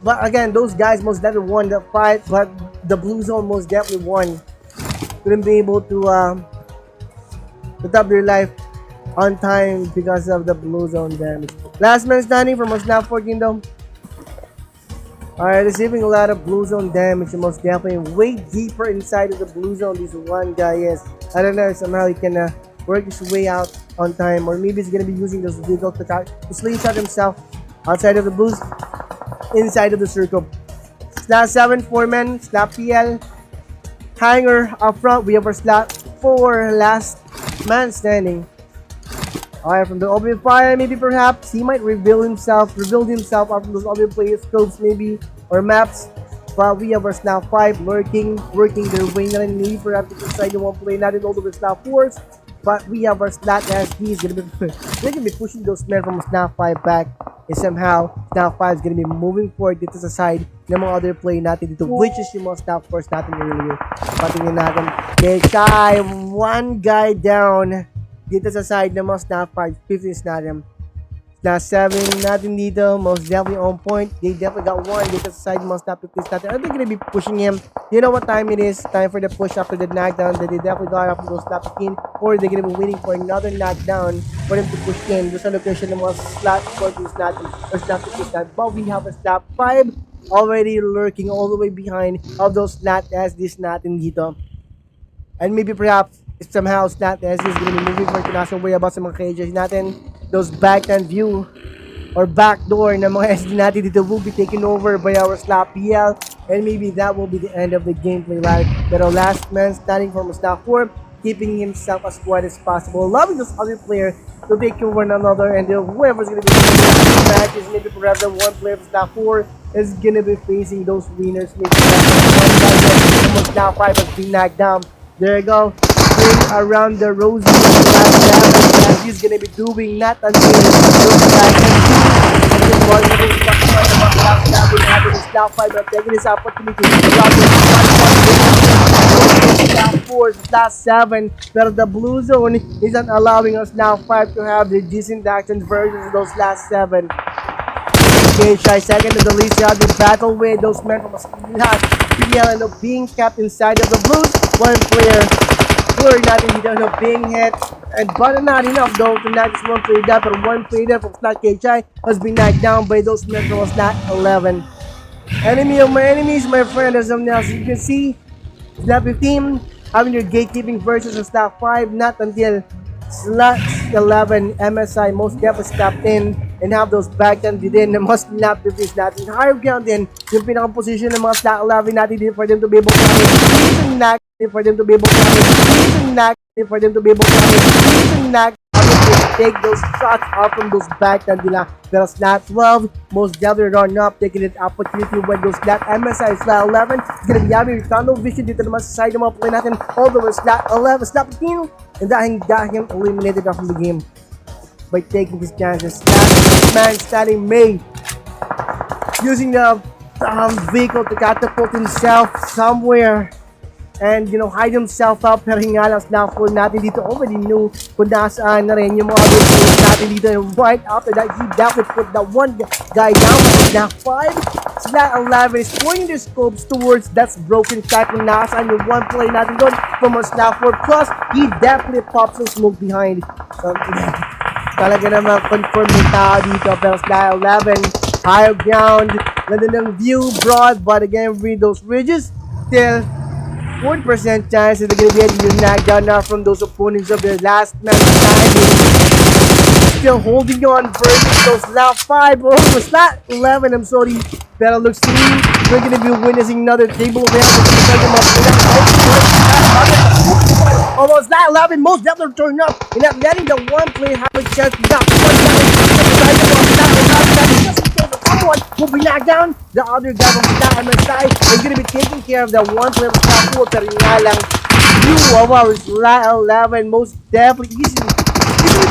But again, those guys most definitely won the fight, but the blue zone most definitely won. Couldn't be able to top their life on time because of the blue zone damage. Last man standing from Snap 14 though. Alright, receiving a lot of blue zone damage, and most definitely way deeper inside of the blue zone this one guy is. I don't know if somehow he can work his way out on time, or maybe he's gonna be using those vehicles to slingshot himself outside of the boost, inside of the circle. Slot 7, 4 men, slot PL, hanger up front. We have our slot 4, last man standing. Alright, from the open fire, maybe perhaps he might rebuild himself out from those other player scopes maybe, or maps. But we have our slot 5 working their way na rin. Maybe perhaps to decide yung one play natin all the way slot 4s. But we have our slot SD is gonna be pushing those men from slot 5 back. And somehow, slot 5 is gonna be moving forward dito sa side ng mga other play natin dito, which is yung mga slot 4s natin earlier. Patingin natin, Shy, one guy down dito sa side ng mga snap 5, 50s natin. Snap 7 natin dito, most definitely on point. They definitely got one dito sa side ng mga snap 50s natin. Are they gonna be pushing him? You know what time it is? Time for the push after the knockdown that they definitely got after those snap 15. Or they're gonna be waiting for another knockdown for them to push in. Doon sa location ng mga slot 40s natin, or snap 50s natin. But we have a snap 5 already lurking all the way behind of those slot SDs natin dito. And maybe perhaps somehow Snap SC is going to be moving for international way about sa mga cages natin. Those backhand view or backdoor na mga SD natin dito will be taken over by our Slap PL. And maybe that will be the end of the gameplay live. Pero last man standing from Snap 4, keeping himself as quiet as possible. Allowing this other player to take over another, and whoever's going to be winning matches, maybe perhaps the one player from Snap 4 is going to be facing those winners. Maybe one guy from Snap 5 has been knocked down. There you go. Bring around the rosy last damage that he's gonna be doing, not until those guys can Slap 5 are taking this opportunity to drop Slap 4, Slap 7, but the blue zone isn't allowing us now 5 to have the decent actions versions of those last 7. Okay, Shy second to the least, you have the battle with those men from a last PL and being kept inside of the blues. One player natin dito being hit, and but not enough though to not just one player down, but one player from Slot KHI has been knocked down by those men from Slot 11. Enemy of my enemies, my friend, as of now, so you can see Slot 15 having your gatekeeping versus Slot 5, not until Slot 11 MSI most definitely stepped in and have those backhand within the most snap defense natin. Higher ground din yung pinakang position ng mga Slot 11 natin for them to be able to take those shots out from those backhand nila. Pero Slot 12 most definitely run up, taking an opportunity when those Slot MSI Slot 11 is gonna be having tunnel vision dito naman sa side ng mga play natin all the way Slot 11, Slot 15, and dahil him eliminated off from the game by taking his chances. Slot man standing May using the vehicle to catapult himself somewhere and hide himself up, pero nga lang Snap 4 natin dito already knew kung nasaan na rin yung mga other players natin dito, and right after that he definitely put that one guy down. Snap 5, Slot 11 is pointing their scopes towards that's broken track kung nasaan yung one play natin doon from our Snap 4, plus he definitely pops some smoke behind. Talaga naman confirm yung tao dito, pero Slot 11 higher ground, ganda ng view, broad, but again with those ridges, still 40% chance that they're going to be able to knock down now from those opponents of their last man standing. Still holding on versus those Slot 5 or Slot 11, I'm sorry. Pero looks to me, we're going to be witnessing another table round. Almost Slot 11 most definitely turn up and not letting the one player have a chance to knock one one will be knocked down. The other guy from Slot MSI is going to be taking care of the one player from Slot 4. Pero nga lang, you of our Slot 11 most definitely easily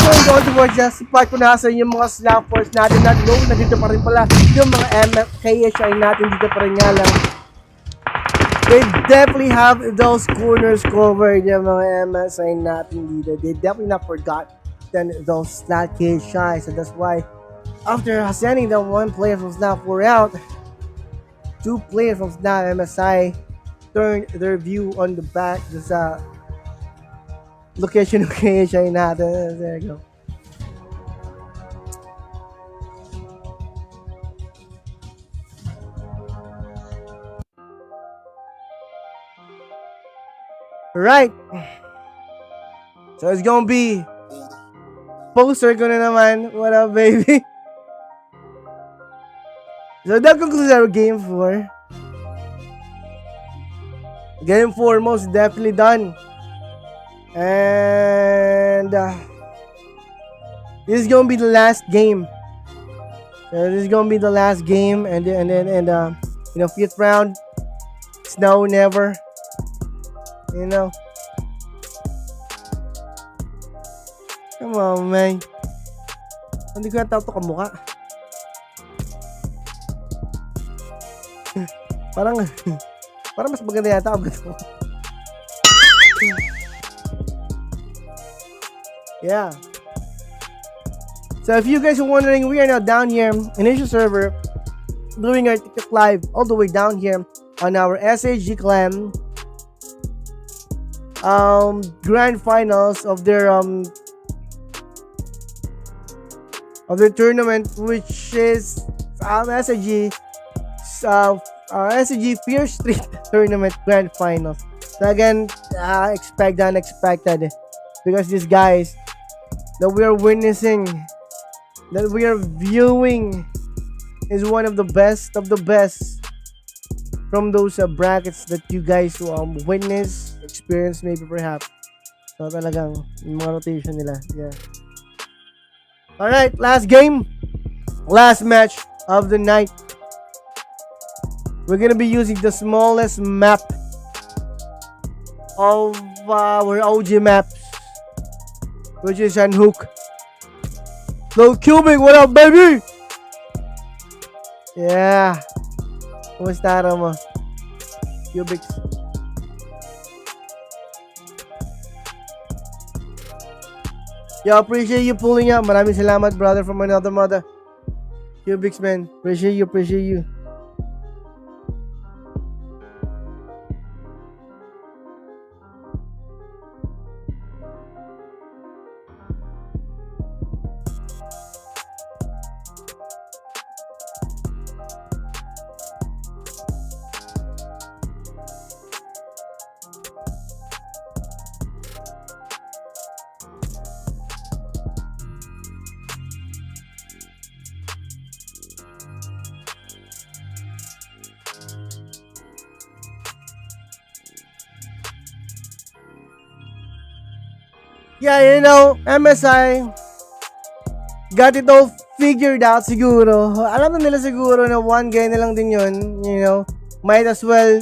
going on towards just part kung nasa yung mga Slot 4s natin na low na dito pa rin pala yung mga KHI natin dito pa rin nga lang. They definitely have those corners covered yung mga MSI natin dito. They definitely not forgotten those Slot KHI, so that's why after sending the one player from Slot 4 out, two players from MSI turned their view on the back sa location natin. There you go. Right. So it's gonna be poster ko na naman. What up, baby? So that concludes our game 4. Game 4 most definitely done. And this is gonna be the last game. So this is gonna be the last game, and fifth round. It's now or never. You know. Come on, man. Hindi ko natawag to kamukha. Parang mas maganda yata ang gato. Yeah. So if you guys are wondering, we are now down here in Asia server doing our TikTok live all the way down here on our SHG clan grand finals of their tournament, which is SHG Fear Street tournament grand finals. So again, expect the unexpected, because these guys that we are witnessing, that we are viewing, is one of the best from those brackets that you guys witness, experience maybe perhaps. So talagang yung mga rotation nila. Yeah. Alright, last game. Last match of the night. We're gonna be using the smallest map of our OG maps, which is 𝗙𝗏𝗡𝗔𝗏. 𝗙𝗏𝗡𝗥, what up, baby? Yeah. Kumusta araw mo? Cubics. Yo, appreciate you pulling up. Maraming salamat, brother, from another mother. Cubics, man. Appreciate you. Yeah, you know, MSI got it all figured out siguro. Alam na nila siguro na one guy na lang din yun, you know. Might as well,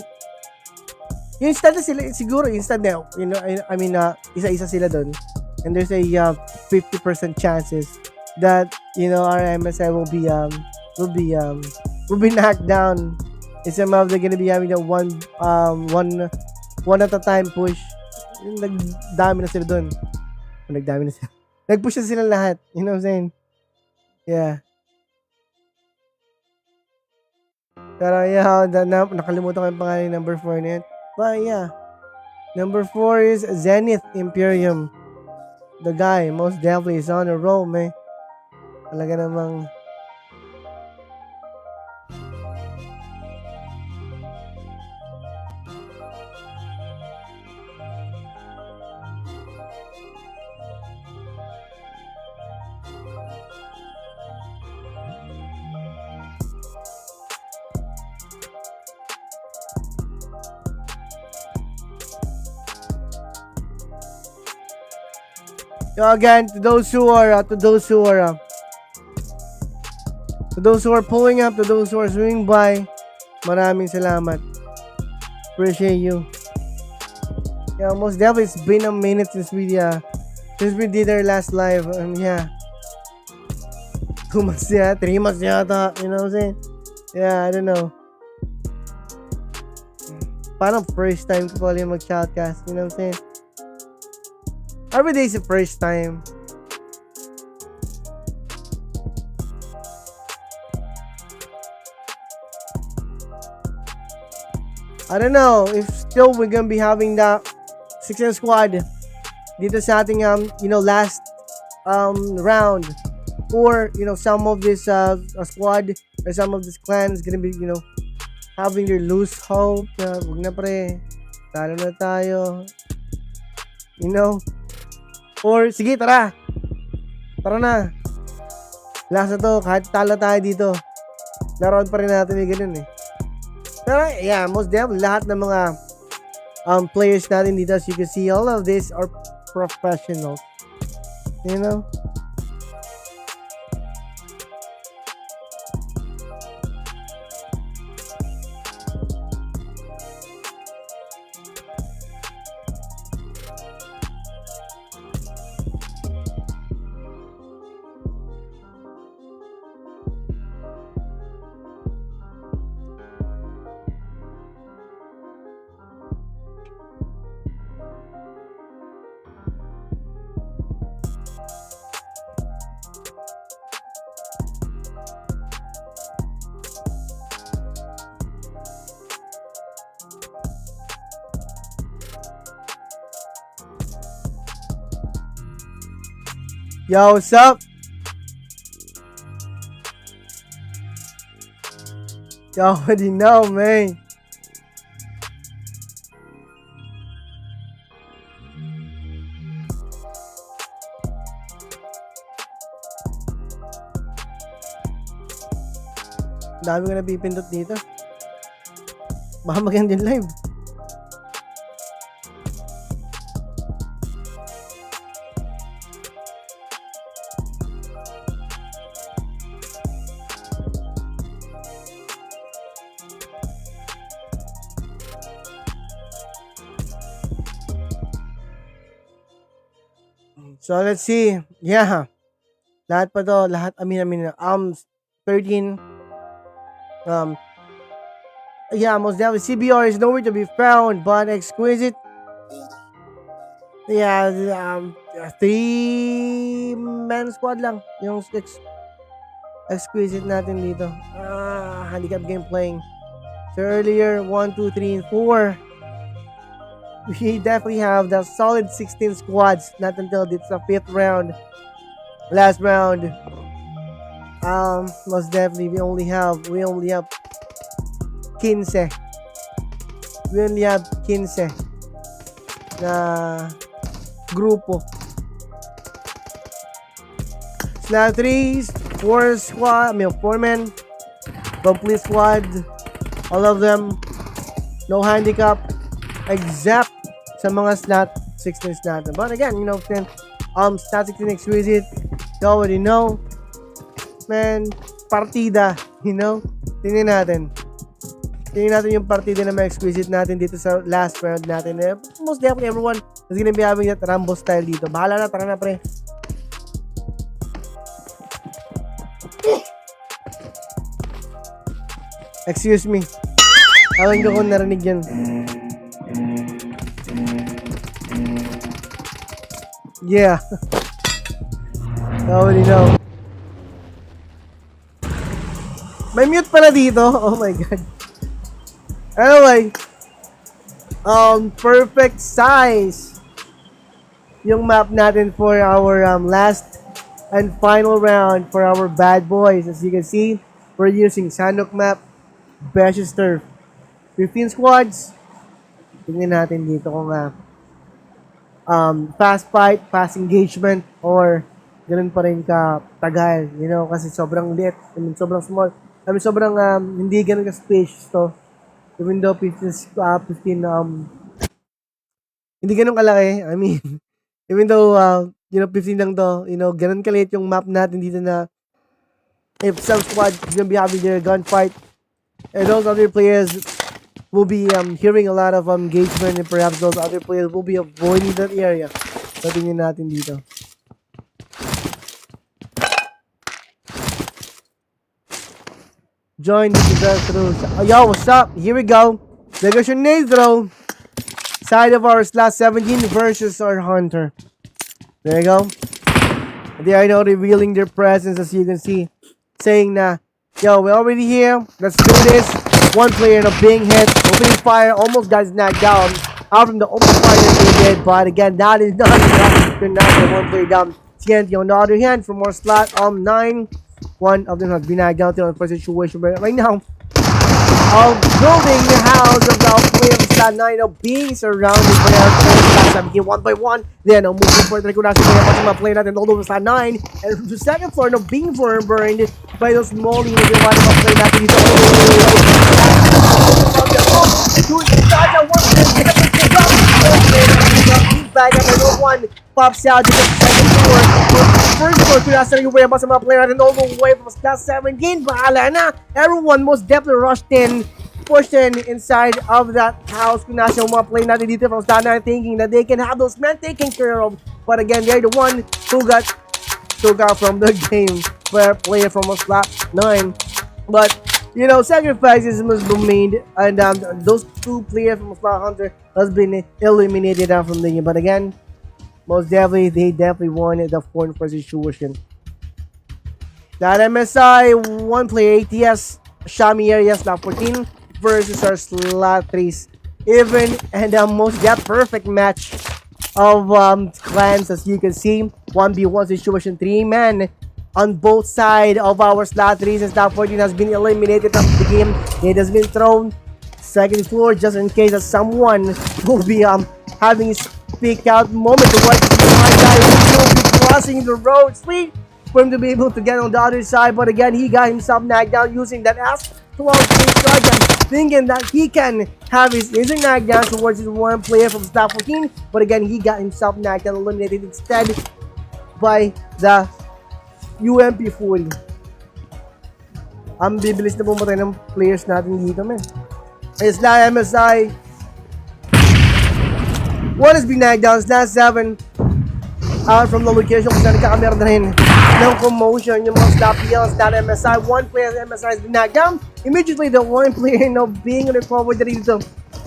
yung instant na sila, siguro instant na, you know, I mean, isa-isa sila dun. And there's a 50% chances that, you know, our MSI will be knocked down. And somehow they're gonna be having a one at a time push. Nagdami na sila dun. Nag-push na sila lahat. You know what I'm saying? Yeah. Pero yeah, nakalimutan ko yung pangalan number 4 na yun. But yeah. Number 4 is ZENITH IMPERIUM. The guy, most definitely, is on a roll, man. Talaga namang so again, to those who are pulling up, to those who are swinging by, maraming salamat. Appreciate you. Yeah, most definitely it's been a minute since we did our last live. Yeah. 2 months yata, 3 months yata, you know what I'm saying? Yeah, I don't know. Parang first time ko pala yung mag-shoutcast, you know what I'm saying? Every day is the first time. I don't know if still we're gonna be having that 16 squad dito sa ating last round, or some of this squad or some of this clan is gonna be having their loose hope na wag na pre, talo na tayo, or sige tara na, last na to, kahit talo tayo dito laruan pa rin natin, may ganun eh. Pero yeah, most definitely lahat ng mga players natin dito, as you can see, all of these are professionals, Yo, what's up? You already know, man. Dami ko na pipindot dito. Baka mag-end yung live. So let's see. Yeah. Lahat pa to, lahat 13 yeah, most definitely CBR is nowhere to be found, but Exquisite, yeah, 3-man squad lang yung Exquisite natin dito. Handicap game playing. So earlier 1, 2, 3, and 4, we definitely have the solid 16 squads, not until it's the 5th round, last round. Most definitely we only have 15. We only have 15 na grupo. Snap 3s, 4-man, complete squad, all of them, no handicap, except sa mga slot 16s natin. But again, slot 16 Exquisite, you already know, man, partida, tingnan natin yung partida na mga Exquisite natin dito sa last round natin. Most definitely everyone is gonna be having that Rambo style dito. Bahala na, tara na pre. Excuse me, awan ko kung narinig yan. Yeah. I already know. May mute pala dito. Oh my god. Anyway, perfect size yung map natin for our last and final round for our bad boys. As you can see, we're using Sanok map, Bash's Turf. 15 squads. Tingnan natin dito kung fast fight, fast engagement, or ganun pa rin ka tagal, kasi sobrang liit, sobrang small, sobrang hindi ganun ka spacious to, even though 15 hindi ganun kalaki, even though 15 lang to, ganun kaliit yung map natin dito na if some squad is gonna be having their gunfight, and those other players will be hearing a lot of engagement, and perhaps those other players will be avoiding that area. So, tingnan natin dito. Join the through. Yo, what's up? Here we go. There goes your nade throw. Side of our slot 17 versus our hunter. There you go. They are now revealing their presence, as you can see. Saying na, yo, we're already here. Let's do this. one player being hit, opening fire, almost got knocked down out from the open fire that they did, but again, that is not enough to knock the one player down. TNT on the other hand, for more slot 9, one of them has been knocked down to the first situation, but right now, building the house of the player of slot 9 being surrounded by our players. Slot 7 one by one, then moving for the Rekunasi player natin all over slot 9, and the second floor being burned by those molly na ginawa ng mga player natin dito. Back at the one pops out to the second floor. First floor, Kunasa yung way sa mga player natin all the way from slot 17. Bahala na. Everyone most definitely rushed in, pushed in inside of that house. Kunasa yung mga player natin dito from slot 9 thinking that they can have those men taken care of. But again, they're the one who got took out from the game by a player from slot 9. But you know, sacrifices must be made, and those two players from Slot Hunter has been eliminated from the game. But again, most definitely, they definitely won the fourth situation. That MSI, one player ATS, ZZYPEXX, slot 14 versus our slot 3s. Even and most that perfect match of clans, as you can see. 1v1 situation, 3-man. On both sides of our slot 3s, and slot 14 has been eliminated from the game. It has been thrown second floor just in case that someone will be having his peek out moment to watch my guy will be crossing the road. Sweet for him to be able to get on the other side, but again he got himself knocked down using that S12 shotgun, thinking that he can have his laser knocked down towards his one player from slot 14, but again he got himself knocked down, eliminated instead by the UMP full. Ang bibilis na pumatay ng players natin dito, man. It's not MSI. One has been knocked down. Slot 7 out from the location kung saan nagkakamera na rin ng commotion yung mga slot PL. Slot MSI. One player of MSI has been knocked down. Immediately, the one player being recovered dito.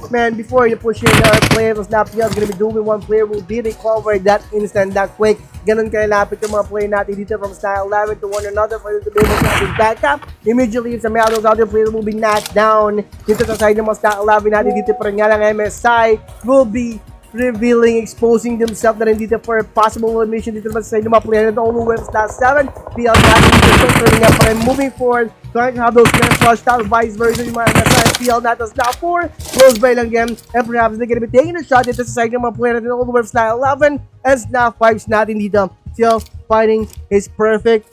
Man, before you push in our player of slot PL is gonna be doing, one player will be recovered that instant, that quick. Ganun kalapit yung mga player natin dito from style 11 to one another for them to be able to have his backup. Immediately, sa may other player will be knocked down. Dito sa side ng mga style 11 natin dito pa rin nga lang MSI will be revealing, exposing themselves na rin dito for a possible elimination dito naman sa side ng mga player natin all the way from slot 7. PL natin dito turning up pa rin, moving forward. Trying to have those men flushed out, vice versa yung mga MSI. PL natin slot 4. Close by lang again. And perhaps they're gonna be taking a shot dito sa side ng mga player natin all the way from slot 11. And slot 5 natin dito. Still fighting his perfect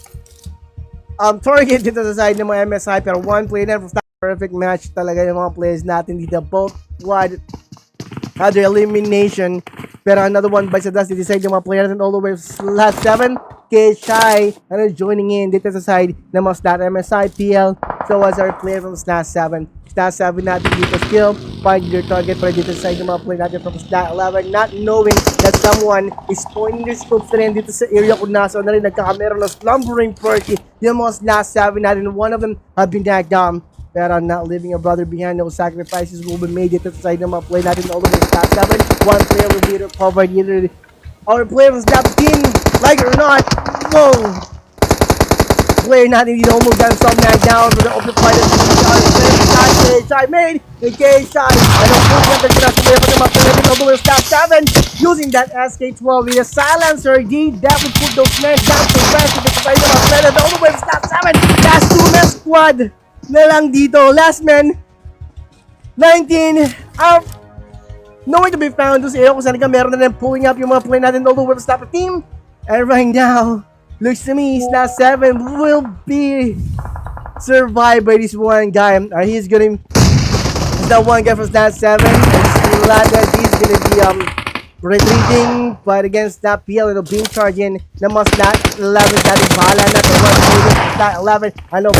target dito sa side ng mga MSI. Pero one player na from slot perfect match talaga yung mga players natin dito. Both squad had their elimination. Pero another one by sa dust dito sa side ng mga player natin all the way from slot 7. Shy and joining in dito sa side ng mga slot MSI PL. So as our player from slot 7. Slot 7 natin dito still find their target para dito sa side ng mga player natin from slot 11, not knowing that someone is pointing their scopes na rin dito sa area kung nasa na rin nagkakamera ng slumbering party yung mga slot 7 natin. One of them have been knocked down, pero not leaving a brother behind. No sacrifices will be made dito sa side ng mga player natin all the way slot 7. One player will be recovered. Either our player from slot 15, like it or not, whoa! Player natin dito almost got himself knocked down for the open fight of Shy made the Shy and of course natin kinasubuya pa ng mga player natin all the way slot 7 using that SK12 with a silencer. He definitely put those men down to rest with the side ng mga player natin all the way slot 7. Last 2-man squad na lang dito. Last man 19 out, nowhere to be found. Doon sa iyo kung saan ka meron na rin pulling up yung mga player natin all the way slot 15. And right now, looks to me, slot 7 will be survived by this one guy. He's gonna, that one guy from slot 7. I'm glad that he's gonna be retreating, but against that PL, it'll be charging na mga slot 11 natin. Bahala na ito. Slot 11. I know,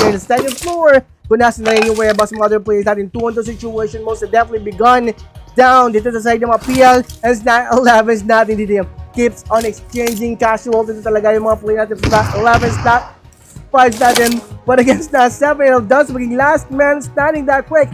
in the second floor. Kung nasa na rin yung whereabouts mga other players natin. 2-on-2 situation most definitely begun down dito sa side ng mga PL, and slot 11 natin dito keeps on exchanging casualties talaga yung mga play natin sa 11 slot 5 natin, but against that 7 does maging last man standing that quick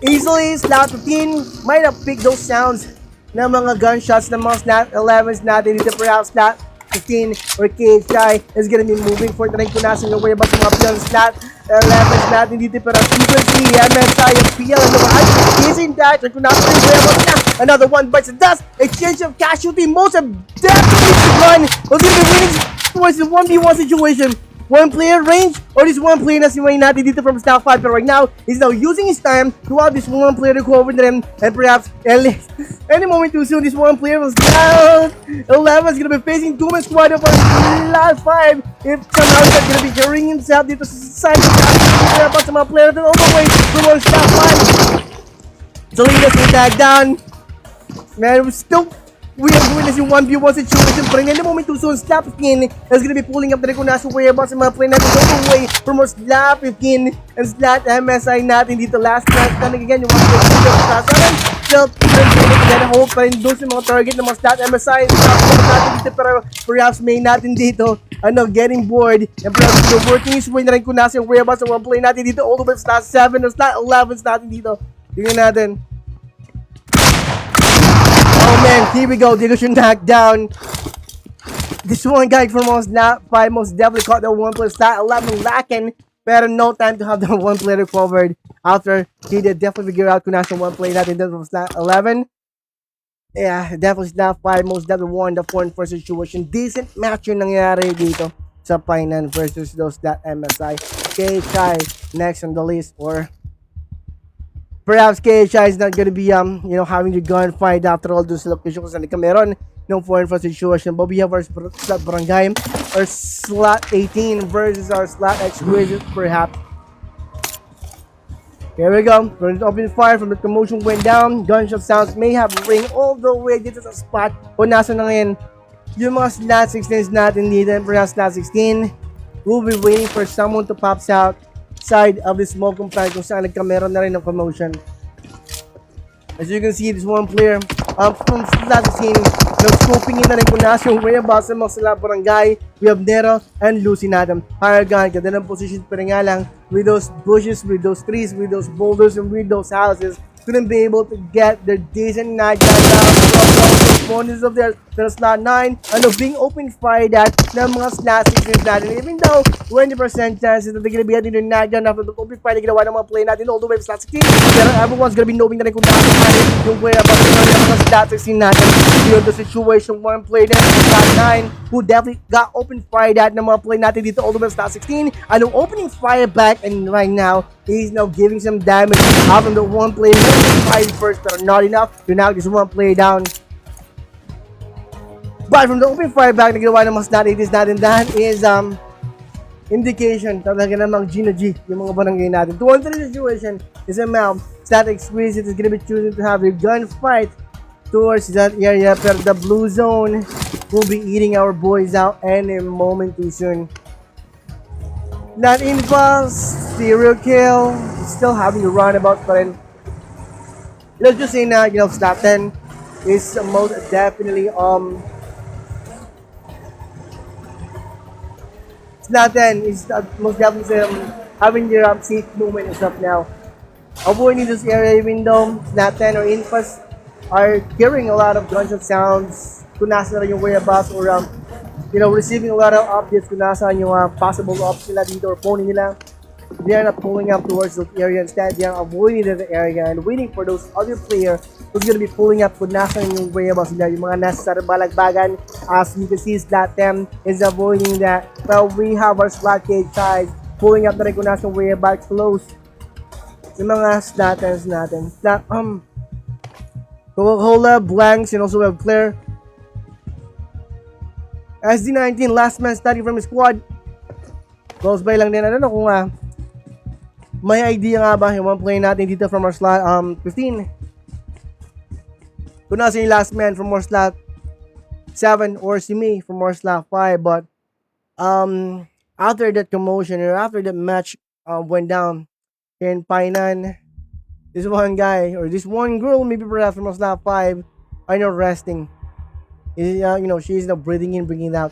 easily. Slot 15 might have picked those sounds ng mga gunshots ng mga slot 11s natin dito. Perhaps slot 15 or KHI is gonna be moving for the rin kung nasa yung way about mga play slot 11 natin dito pero frequency, MSI, and PL, and naman using that, kung natin yung na, another one bites the dust, exchange of casualty, most of definitely run, was going to be winning towards the 1v1 situation. One player range, or this one player na si Wayne natin dito from Staff 5, but right now, he's now using his time to have this one player to cover them, and perhaps, any moment too soon, this one player was down. 11 is gonna be facing Doom Squad for last 5, if somehow he's gonna be carrying himself dito sa side of the sa mga player all the way from Staff 5. So lead us to tag down. Man, we're still we are doing this in 1v1 situation, but in any moment too soon, Slap 15 is going to be pulling up the 𝗏𝗏𝗏𝗏 whereabouts ng mga play natin all the way from our Slap 15 and Slap MSI natin dito last match. Then again, yung mga play dito sa Slap still again, hope pa rin doon sa mga target ng mga Slap MSI natin dito, pero perhaps may natin dito getting bored and perhaps working his way na rin kung nasa yung whereabouts ng mga play natin dito all the way sa Slap 7 and Slap 11 natin dito. Tingnan natin. Oh man, here we go. Digo should knock down. This one guy from most not 5 most definitely caught the one player Slap 11 lacking, but no time to have the one player covered after he did definitely figure out kung nasa one player natin dito from Slap 11. Yeah, definitely Slap 5 most definitely won the 4-4 situation. Decent match yung nangyari dito sa Painan versus those that MSI. KHI next on the list, or perhaps KHI is not going to be having the gunfight after all those locations na meron ng 4-4 situation. But we have our slot Barangay, our slot 18 versus our slot exquisite perhaps. Here we go. From the open fire, from the commotion went down, gunshot sounds may have ring all the way dito sa spot o nasa na ngayon yung mga slot 16s natin dito, and perhaps slot 16 will be waiting for someone to pops out side of the smoke compound kung saan nagkameron na rin ng commotion. As you can see, this one player from slot 16 scoping in na rin kung nasa yung whereabouts ng mga slot Barangay. We have Nero and Lucy natin. Higher gun, ganda ng position pero nga lang with those bushes, with those trees, with those boulders, and with those houses, couldn't be able to get their decent knockdown down from those opponents of theirs. Pero slot 9, being open fire that ng mga slot 16 natin. Even though 20% chances that they're gonna be getting their knockdown after the open fire na ginawa ng mga play natin all the way from slot 16. Pero everyone's gonna be knowing na rin kung natin yung whereabouts ng mga slot 16 natin. Beyond the situation, one play na slot 9 who definitely got open fire that ng mga play natin dito all the way from slot 16. Opening fire back, and right now he's now giving some damage out from the one play. Five first, but not enough to now just one play down. But from the open fire back na ginawa ng mga slot 80s natin, that is indication talaga namang G yung mga barangay natin. 2-3 situation is a map. Slot exquisite is gonna be choosing to have a gunfight towards that area, but the blue zone will be eating our boys out any moment too soon. Not impulse, serial kill, still having the runabout, but let's just say na, slot 10 is most definitely slot 10 is most definitely having your safe movement and stuff now. Avoiding this area, even though slot 10 or infas are hearing a lot of gunshot sounds kung nasa rin yung whereabouts, or receiving a lot of updates kung nasa yung possible ops nila dito or phone nila. They are not pulling up towards those areas. Instead, they are avoiding the area and waiting for those other players who's going to be pulling up kung nasa yung whereabouts nila, yung mga nasa balagbagan. As you can see, slot 10 is avoiding that. But we have our slot KHI pulling up na rin kung nasa yung whereabouts close. Yung mga slot 10s natin. Slot, Coca-Cola, Blanks, and also we have Claire. SD19, last man starting from his squad. Close by lang din. I don't know kung may idea nga ba yung mga play natin dito from our slot 15. Kung nasa yung last man from our slot 7 or si May from our slot 5. But after that commotion or after that match went down in Painan, this one guy or this one girl, maybe perhaps from our slot 5, are not resting. She's not breathing in, breathing out.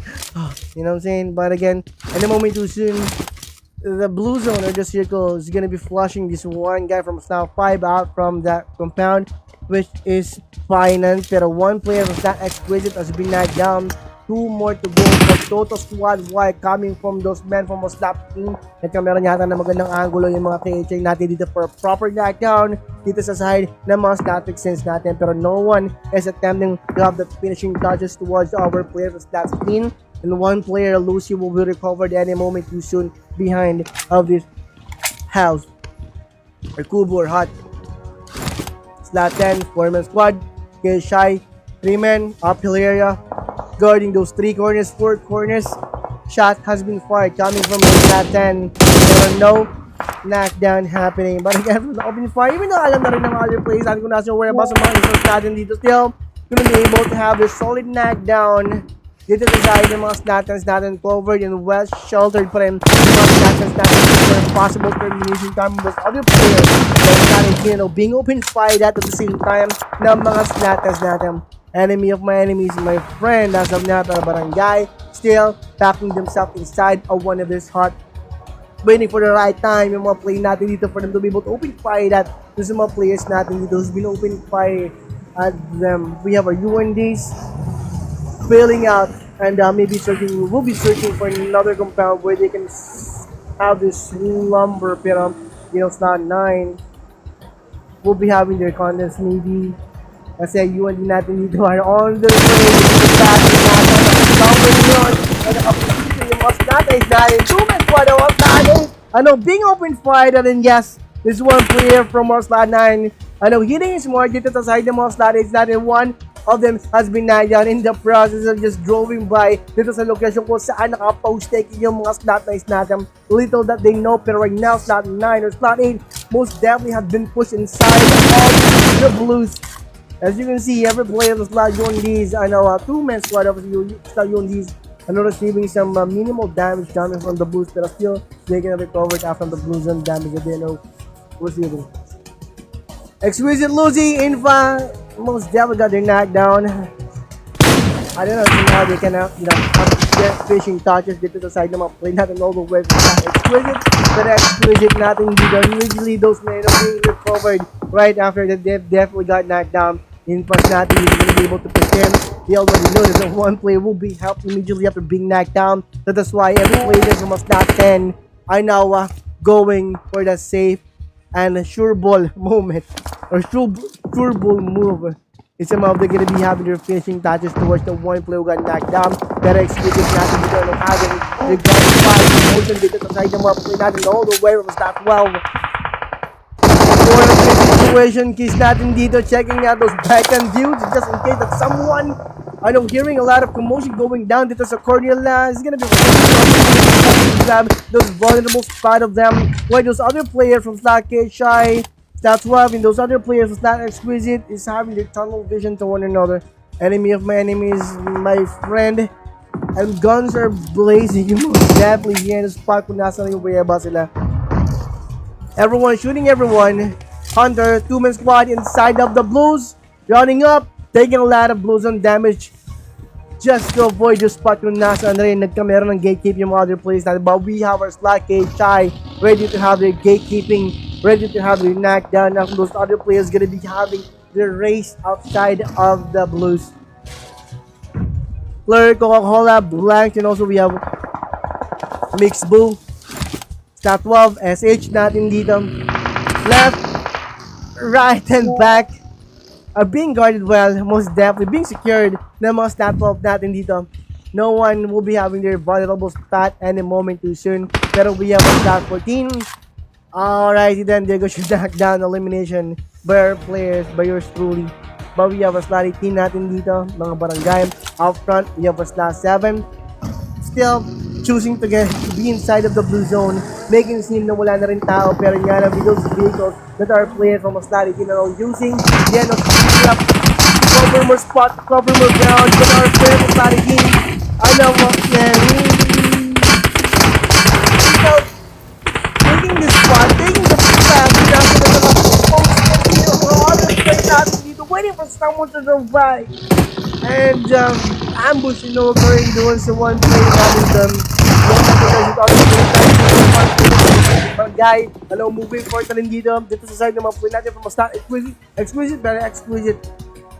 You know what I'm saying? But again, in a moment too soon, the blue zone or the circle is gonna be flushing this one guy from slot 5 out from that compound, which is Painan. Pero one player from that exquisite has been knocked down. 2 more to go for total squad while coming from those men from the slap team. Nagkameron yata na magandang angulo yung mga KHA natin dito for a proper knockdown dito sa side ng mga static sense natin, pero no one is attempting to have the finishing touches towards our player of that team. And one player, Lucy, will be recovered any moment too soon behind of this house or kubo or hut. Slot 10, 4-man squad. Shy, 3 men, uphill area, guarding those 3 corners, 4 corners. Shot has been fired coming from the slot 10. There are no knockdown happening. But again, from the open fire, even though alam na rin ng other players, alam ko na sure whereabouts sa mga resource natin dito, still gonna be able to have a solid knockdown dito sa side ng mga snattens natin, covered and well sheltered pa rin yung mga snattens natin for possible termination time with other players that are being open fired at the same time ng mga snattens natin. Enemy of my enemies, my friend, as of now, pero Barangay still packing themselves inside of one of this hut, waiting for the right time yung mga play natin dito for them to be able to open fire at sa mga players natin dito who's been open fire at them. We have our UNDs filling out, and maybe we'll be searching for another compound where they can have this lumber, pero slot 9 we'll be having their contents maybe kasi UND natin dito are on the way to back natin yun, and dito yung mas natin dahil 2-man squad of natin being open fire, and yes, this one player from our slot 9 hitting his mark dito sa side ng mga slot 8 natin. One of them has been down in the process of just driving by dito sa location kung saan naka-post taking yung mga slot 9s natin. Little that they know, pero right now slot 9 or slot 8 most definitely have been pushed inside of the Blues. As you can see, every player of the slot UNDs, 2-man squad of slot UNDs receiving some minimal damage coming from the Blues, but still they can recover after the Blues and damage that they know receiving. Exquisite losing Infa most definitely got their knockdown. I don't know how they can get fishing touches dito sa side ng mga play natin all the way from Exquisite, but Exquisite natin dito. Usually those men are being recovered right after that they've definitely got knocked down. In fact natin he's going to be able to pretend they already know that the one player will be helped immediately after being knocked down. So that's why every player from a slot 10 are now going for the safe and sure ball moment or sure ball move. It's somehow they're gonna be having their finishing touches towards the one player who got knocked down. Pero Exquisite natin dito having the grand fight motion dito sa side ng mga play natin all the way from slot 12. For the situation case natin dito, checking out those backhand views just in case that someone hearing a lot of commotion going down dito sa Cornelia. It's gonna be those vulnerable spot of them where those other players from slot Shy, slot 12, and those other players from slot Exquisite is having their tunnel vision to one another. Enemy of my enemies, my friend, and guns are blazing. You most definitely here in the spot kung nasa yung whereabouts sila. Everyone shooting everyone. Hunter, 2-man squad inside of the Blues, running up, taking a lot of Blues on damage just to avoid yung spot kung nasa rin nagkameron ng gatekeep yung other players natin. But we have our slot Shy ready to have their gatekeeping, ready to have their knockdown. Now those other players gonna be having their race outside of the Blues. Fleur, Coca-Cola, Blank, and also we have Mixed Bull. Slot 12, SH natin dito. Left, right, and back are being guarded well, most definitely being secured ng mga slot 12 natin dito. No one will be having their vulnerable spot any moment too soon. Pero we have a slot 14. Alrighty then, there goes your knockdown elimination by our players, by yours truly. But we have a slot 18 natin dito, mga Barangay. Out front, we have a slot 7. Still choosing to be inside of the blue zone, making it seem na wala na rin tao, pero nga na those vehicles that are players from a slot 18 are all using. Then, up, cover more spot, cover more ground, but our players from slot 18, I know what, taking this spot, taking the flag, waiting for someone to survive. And ambush occurring doon sa one play natin guy, moving forward na rin dito sa side ng mga play natin from a start Exquisite, very Exquisite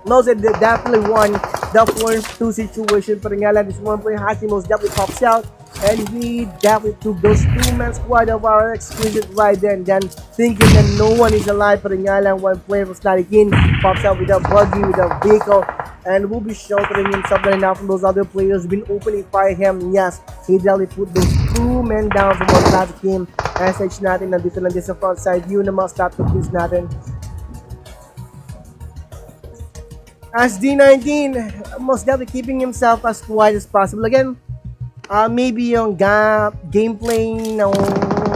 knows that they definitely won the 4-2 situation. Pero nga lang, this one player Hachi most definitely pops out. And we definitely took those 2-man squad of our exquisite right there. And then thinking that no one is alive. Pero nga lang, one player from Slarikin pops out with a buggy, with a vehicle. And will be sheltering himself right now from those other players. Been opening fire him. Yes, he definitely put those 2 men down from our last game. SH natin, nandito lang din sa front side view na mga stat piece natin. As D19, most definitely keeping himself as quiet as possible. Again, maybe yung gameplay ng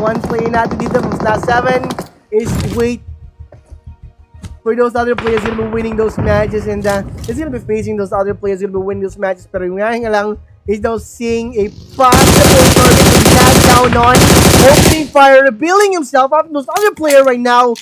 one play natin dito from last 7 is wait for those other players who will be winning those matches, and he's gonna be facing those other players who will be winning those matches. Pero yung nga lang is now seeing a possible target to tag down on, opening fire, revealing himself after those other player right now.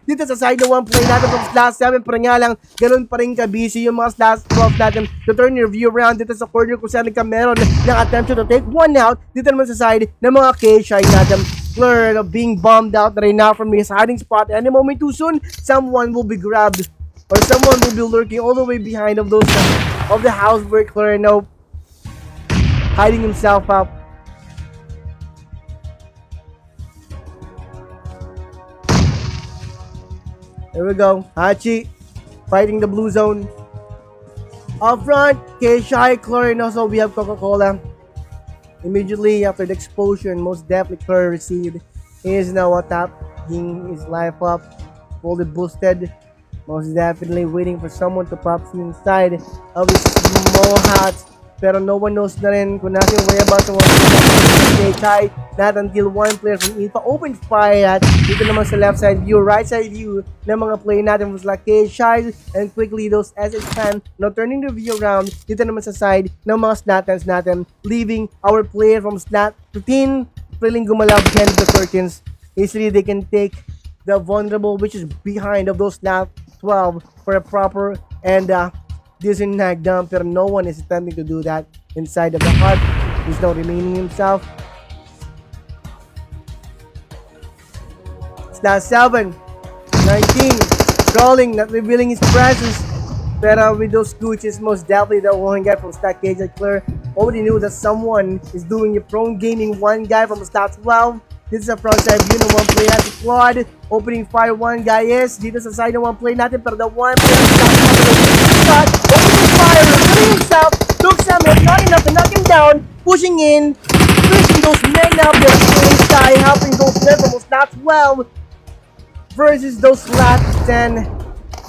Dito sa side na one play natin from slash 7, pero nga lang ganun pa rin ka-busy yung mga slash 12 natin to turn your view around dito sa corner kung saan ka meron ng attempt to take one out dito naman sa side ng mga K-Shy natin. Fleur being bombed out right now from his hiding spot. Any moment too soon, someone will be grabbed or someone will be lurking all the way behind of those of the house where Fleur now hiding himself up. There we go. Hachi fighting the blue zone. Up front, K-Shy, Chlor, and also we have Coca-Cola. Immediately after the explosion, most definitely Chlor received. He is now attacking his life up. Fully boosted. Most definitely waiting for someone to pop inside of his small hat. Pero no one knows na rin kung nasa yung whereabouts ng K-Shy. Not until one player from IPA opened fire at dito naman sa left side view, right side view ng mga play natin was like K-Shy, and quickly those SH10 now turning the view around dito naman sa side ng mga Slatans natin, leaving our player from Slat 15 feeling gumalaw behind the curtains. Easily they can take the vulnerable which is behind of those Slat 12 for a proper and decent knockdown, pero no one is attempting to do that inside of the hut. He's now remaining himself. Slash 7, 19, crawling, not revealing his presence. Pero with those glitches, most definitely the one guy from Stat Cage and Clear already knew that someone is doing a prone gaming. One guy from Stat 12. This is a front side view ng one play natin. Quad, opening fire, one guy is dito sa side ng one play natin, pero the one player shot, opening fire, revealing himself, looks at him, not enough to knock him down, pushing in, pushing those men up there, K-Shy, helping those men from Stat 12 versus those last 10.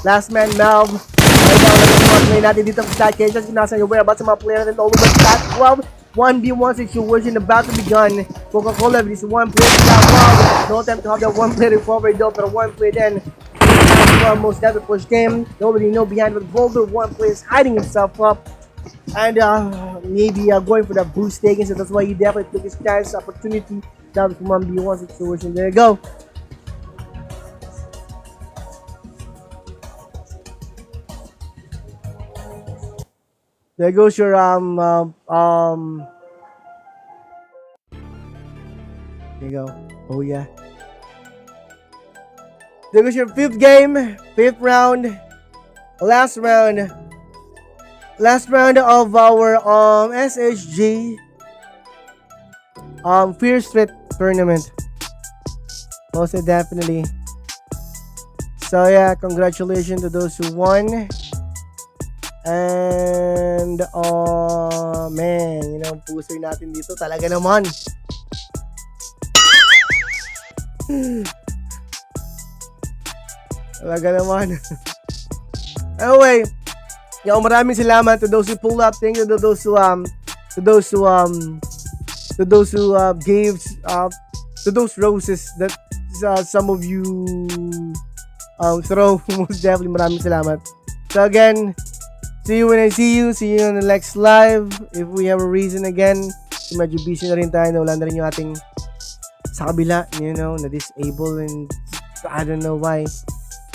Last man, Malv. Right now, yung mga play natin dito sa Stat Cage. Kung nasa yung whereabouts sa mga player natin all over Stat 12. 1v1 situation about to begun. Coca-Cola with this one player Stat 12. No time to have that one player recover though, pero one play then. Most definitely push game. Nobody know behind with Boulder. One player is hiding himself up. And maybe going for that boost taken. So that's why he definitely took his chance, opportunity. That was 1v1 situation. There you go. There goes your there you go. Oh yeah. There goes your 5th game, 5th round, last round of our SSG Fierce Threat tournament. Most definitely. So yeah, congratulations to those who won. And man, you know, puso natin dito talaga naman. Talaga naman. Anyway, maraming salamat to those who pulled up. Thank you to those who gave to those roses that some of you throw. Most definitely maraming salamat. So again, see you when I see you. See you on the next live. If we have a reason again, medyo busy na rin tayo. Wala na rin yung ating sa kabila, you know, na disable and I don't know why.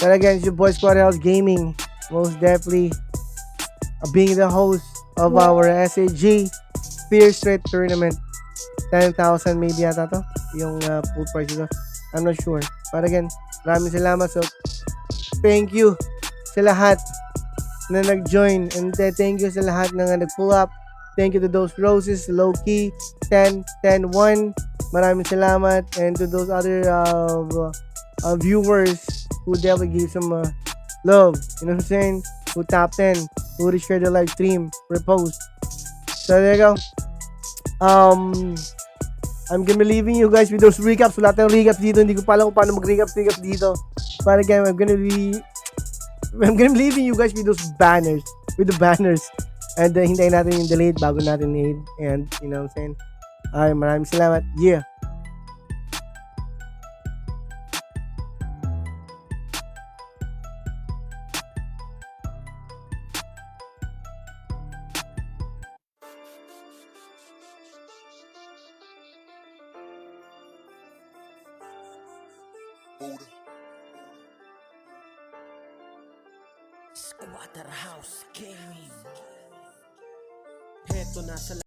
But again, it's your boy 𝗙𝗧𝗥 Gaming. Most definitely being the host of our SAG Fierce Threat Tournament. 10,000 maybe yata to. Yung full price ito. I'm not sure. But again, maraming salamat. So, thank you sa lahat na nag-join. And thank you sa lahat na nag-pull up. Thank you to those roses, Low-Key, 10, 10, 1. Maraming salamat. And to those other viewers who definitely gave some love. You know what I'm saying? Who tapped in, who shared the live stream, repost. So there you go. I'm gonna be leaving you guys with those recaps. Wala tayong recaps dito. Hindi ko pa alam kung paano mag-recaps dito. But again, I'm gonna be leaving you guys with those banners. With the banners. And hintayin natin yung delayed bago natin need. And, you know what I'm saying? Ay, maraming salamat. Yeah. Squatter House Gaming. Heto na sa